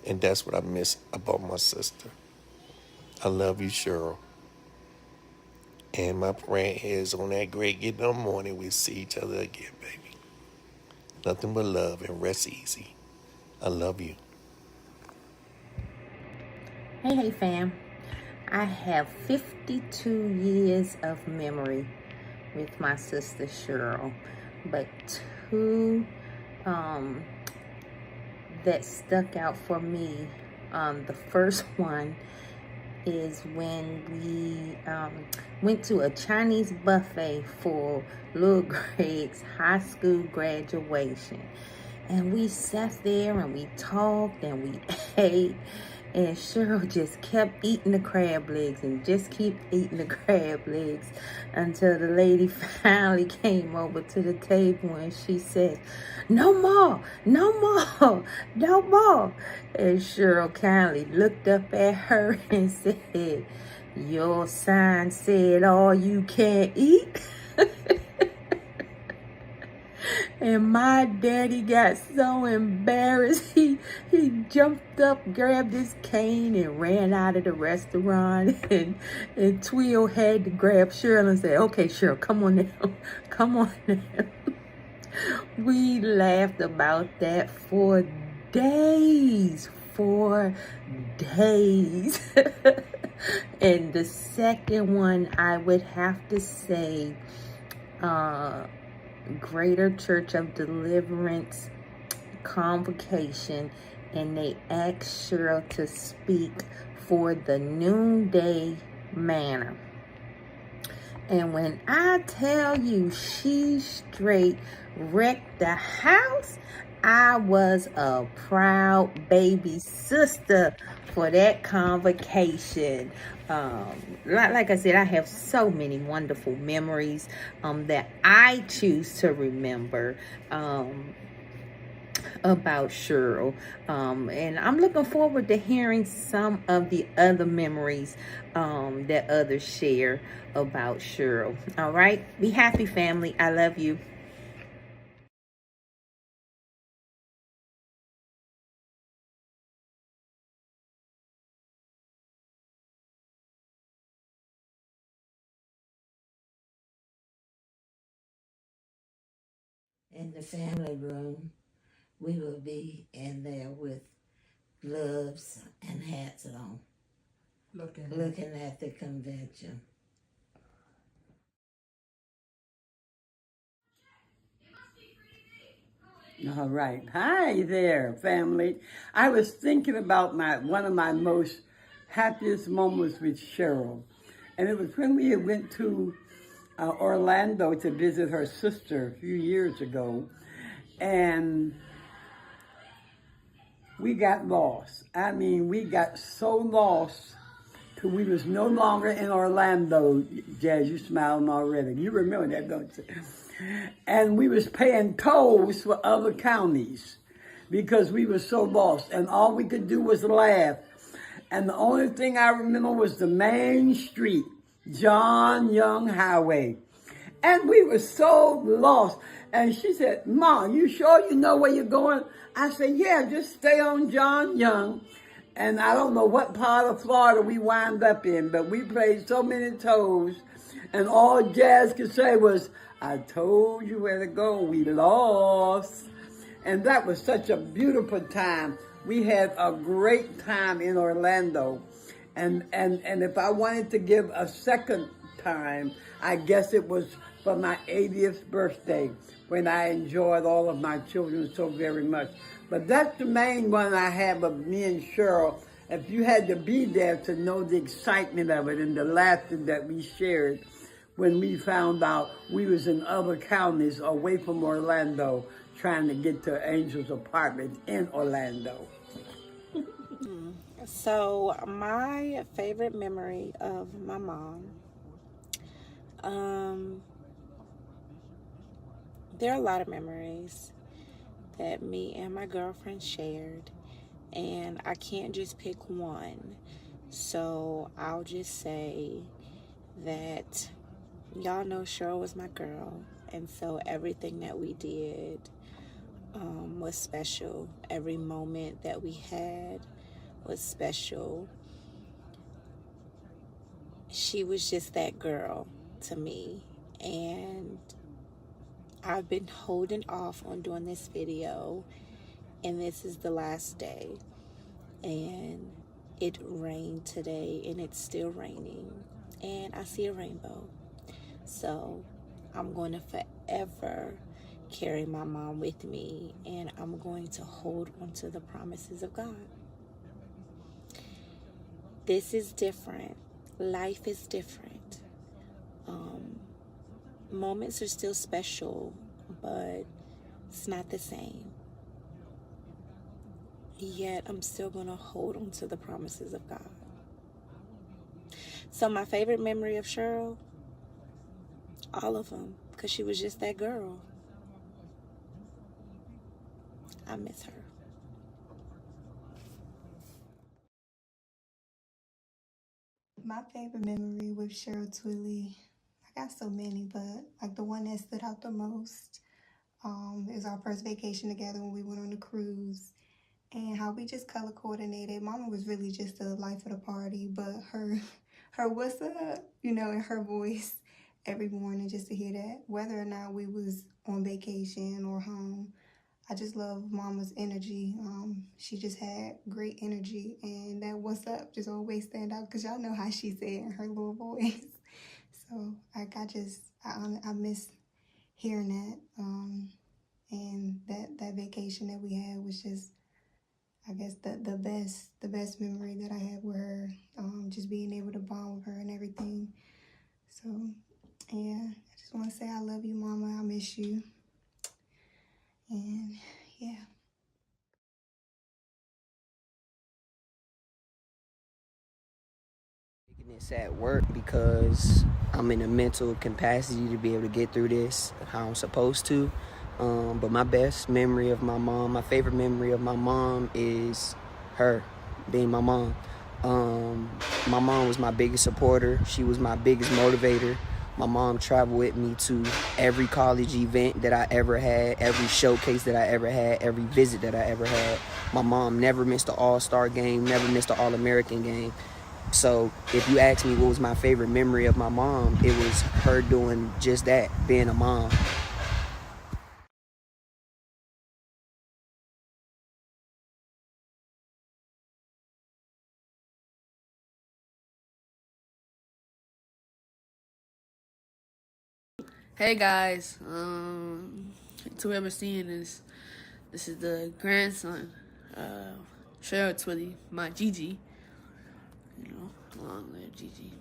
And that's what I miss about my sister. I love you, Cheryl. And my prayer is on that great getting up morning, we'll see each other again, baby. Nothing but love and rest easy. I love you. Hey, fam. I have 52 years of memory with my sister Cheryl, but two that stuck out for me. The first one is when we went to a Chinese buffet for Lil Greg's high school graduation. And we sat there and we talked and we ate. And Cheryl just kept eating the crab legs and just keep eating the crab legs until the lady finally came over to the table and she said, "No more, no more, no more." And Cheryl kindly looked up at her and said, "Your sign said all you can't eat." And my daddy got so embarrassed, he jumped up, grabbed his cane, and ran out of the restaurant. And Twill had to grab Cheryl and say, "Okay, Cheryl, come on now, come on now." We laughed about that for days, And the second one, I would have to say, Greater Church of Deliverance Convocation and they asked Cheryl to speak for the noonday manna. And when I tell you she straight wrecked the house, I was a proud baby sister for that convocation. Like I said, I have so many wonderful memories that I choose to remember about Cheryl. And I'm looking forward to hearing some of the other memories that others share about Cheryl. All right? Be happy, family. I love you. In the family room, we will be in there with gloves and hats on, looking at the convention. All right. Hi there, family. I was thinking about one of my most happiest moments with Cheryl. And it was when we went to Orlando to visit her sister a few years ago. And we got lost. I mean, we got so lost till we was no longer in Orlando. Jazz, you smiling already. You remember that, don't you? And we was paying tolls for other counties because we were so lost. And all we could do was laugh. And the only thing I remember was the main street, John Young Highway. And we were so lost. And she said, Mom, you sure you know where you're going? I said, yeah, just stay on John Young. And I don't know what part of Florida we wound up in, but we played so many tolls. And all Jazz could say was, I told you where to go, we lost. And that was such a beautiful time. We had a great time in Orlando. And if I wanted to give a second time, I guess it was for my 80th birthday, when I enjoyed all of my children so very much. But that's the main one I have of me and Cheryl. If you had to be there to know the excitement of it and the laughter that we shared when we found out we was in other counties away from Orlando trying to get to Angel's apartment in Orlando. So my favorite memory of my mom, there are a lot of memories that me and my girlfriend shared, and I can't just pick one. So I'll just say that y'all know Cheryl was my girl, and so everything that we did was special. Every moment that we had was special. She was just that girl to me, and I've been holding off on doing this video, and this is the last day. And it rained today, and it's still raining, and I see a rainbow. So I'm going to forever carry my mom with me, and I'm going to hold on to the promises of God. This is different. Life is different. Moments are still special, but it's not the same. Yet I'm still going to hold on to the promises of God. So my favorite memory of Cheryl, all of them, because she was just that girl. I miss her. My favorite memory with Cheryl Twilly, I got so many, but like the one that stood out the most is our first vacation together when we went on a cruise, and how we just color coordinated. Mama was really just the life of the party, but her what's up, in her voice every morning, just to hear that, whether or not we was on vacation or home. I just love Mama's energy. She just had great energy, and that what's up just always stand out because y'all know how she said in her little voice. So I miss hearing that. And that vacation that we had was just, I guess the best memory that I had with her, just being able to bond with her and everything. So yeah, I just want to say I love you, Mama. I miss you. And yeah. This at work because I'm in a mental capacity to be able to get through this how I'm supposed to. But my best memory of my mom, my favorite memory of my mom is her being my mom. My mom was my biggest supporter. She was my biggest motivator. My mom traveled with me to every college event that I ever had, every showcase that I ever had, every visit that I ever had. My mom never missed an All-Star game, never missed an All-American game. So if you ask me what was my favorite memory of my mom, it was her doing just that, being a mom. Hey guys, to whoever seeing this, this is the grandson, Cheryl Twilly, my Gigi. You know, long live Gigi.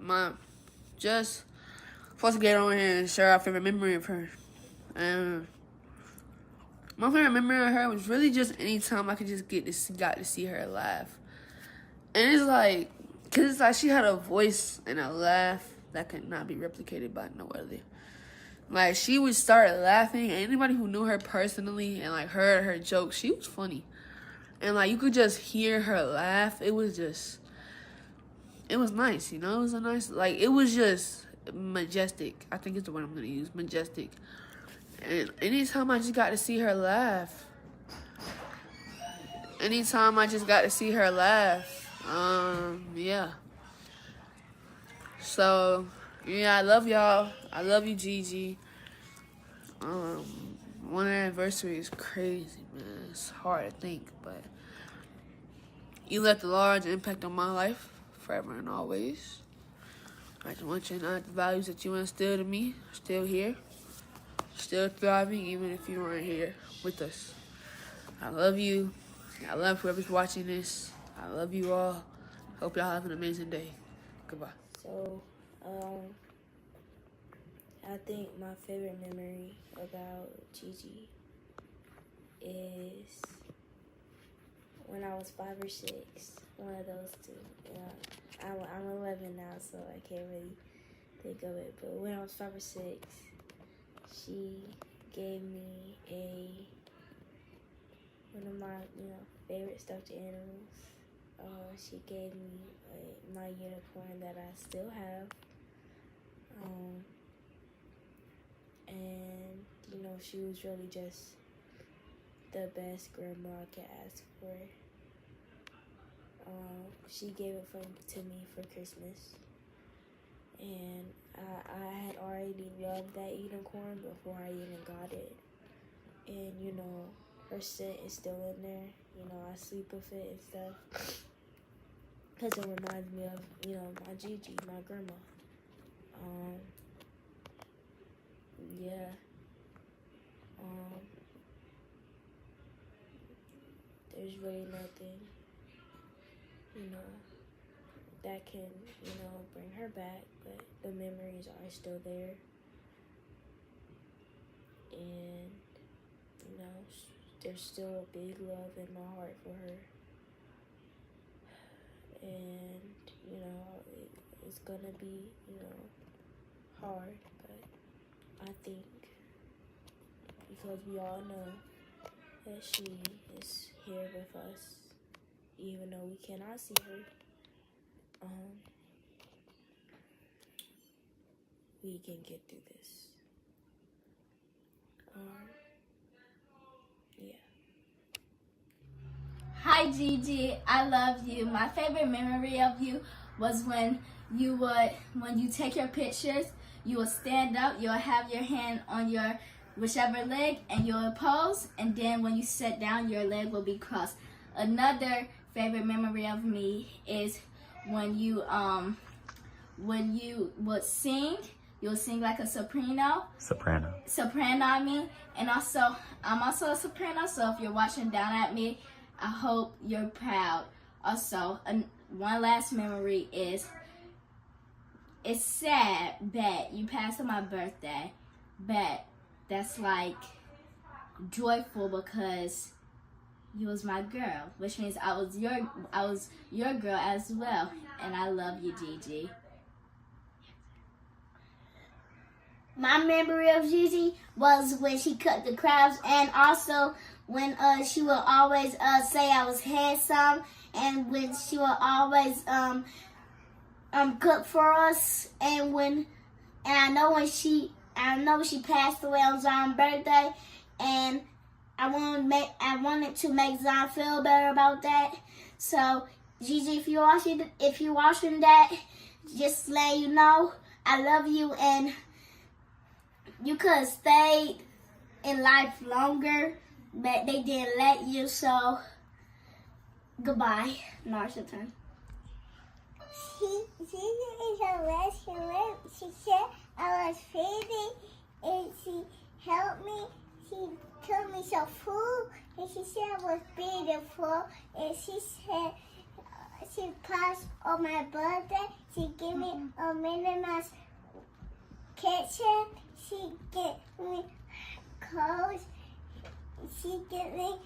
My just supposed to get on here and share our favorite memory of her. And my favorite memory of her was really just anytime I could just got to see her laugh. And it's like, cause it's like she had a voice and a laugh that could not be replicated by no other. Like, she would start laughing, and anybody who knew her personally and, like, heard her jokes, she was funny. And, like, you could just hear her laugh. It was nice, you know? It was a nice, like, it was just majestic. I think it's the word I'm going to use, majestic. And anytime I just got to see her laugh, yeah. So, yeah, I love y'all. I love you, Gigi. One anniversary is crazy, man. It's hard to think, but you left a large impact on my life forever and always. I just want you to know that the values that you instilled in me are still here, still thriving, even if you weren't here with us. I love you. I love whoever's watching this. I love you all. Hope y'all have an amazing day. Goodbye. So, I think my favorite memory about Gigi is when I was 5 or 6. One of those two. I'm 11 now, so I can't really think of it. But when I was 5 or 6, she gave me one of my favorite stuffed animals. She gave me my unicorn that I still have. And she was really just the best grandma I could ask for. She gave it to me for Christmas, and I had already loved that unicorn before I even got it. And her scent is still in there. I sleep with it and stuff because it reminds me of my Gigi, my grandma. Yeah. There's really nothing, that can, bring her back, but the memories are still there. And, there's still a big love in my heart for her. And, it's gonna be, hard, but I think because we all know that she is here with us, even though we cannot see her. We can get through this. Yeah. Hi Gigi, I love you. My favorite memory of you was when you take your pictures, you would stand up, you'll have your hand on your whichever leg and you'll pose, and then when you sit down, your leg will be crossed. Another favorite memory of me is when you would sing. You'll sing like a soprano. Soprano, I mean. And also, I'm also a soprano, so if you're watching down at me, I hope you're proud. Also, one last memory is, it's sad that you passed on my birthday, but that's like joyful because you was my girl, which means I was your girl as well, and I love you, Gigi. My memory of Gigi was when she cut the crabs, and also when she would always say I was handsome, and when she would always cook for us, and I know when she passed away on Zion's birthday, and I wanted to make Zion feel better about that. So Gigi, if you're watching that, just let you know I love you, and you could have stayed in life longer, but they didn't let you, so goodbye. Now it's your turn. She is a restaurant. She said I was feeding, and she helped me. She told me some food, and she said I was beautiful, and she said she passed on my birthday. She gave me a Minnie Mouse kitchen. She gave me clothes. She gave me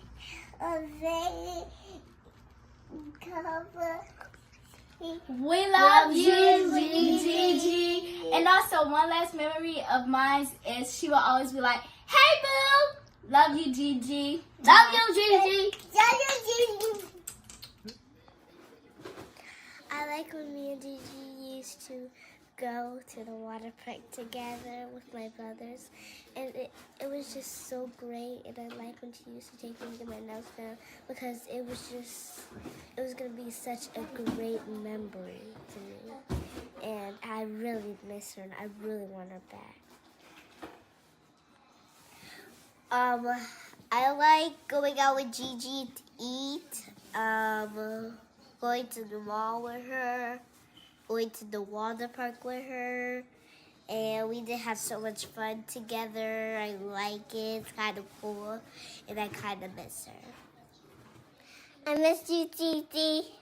a very cover. We love you, Gigi. And also, one last memory of mine is she will always be like, "Hey, boo, love you, Gigi. Love you, Gigi. Love you, Gigi." I like when me and Gigi used to go to the water park together with my brothers, and it was just so great. And I like when she used to take me to my nails down, because it was gonna be such a great memory to me, and I really miss her, and I really want her back. I like going out with Gigi to eat, going to the mall with her, going to the water park with her, and we did have so much fun together. I like it. It's kind of cool, and I kind of miss her. I miss you, Gigi.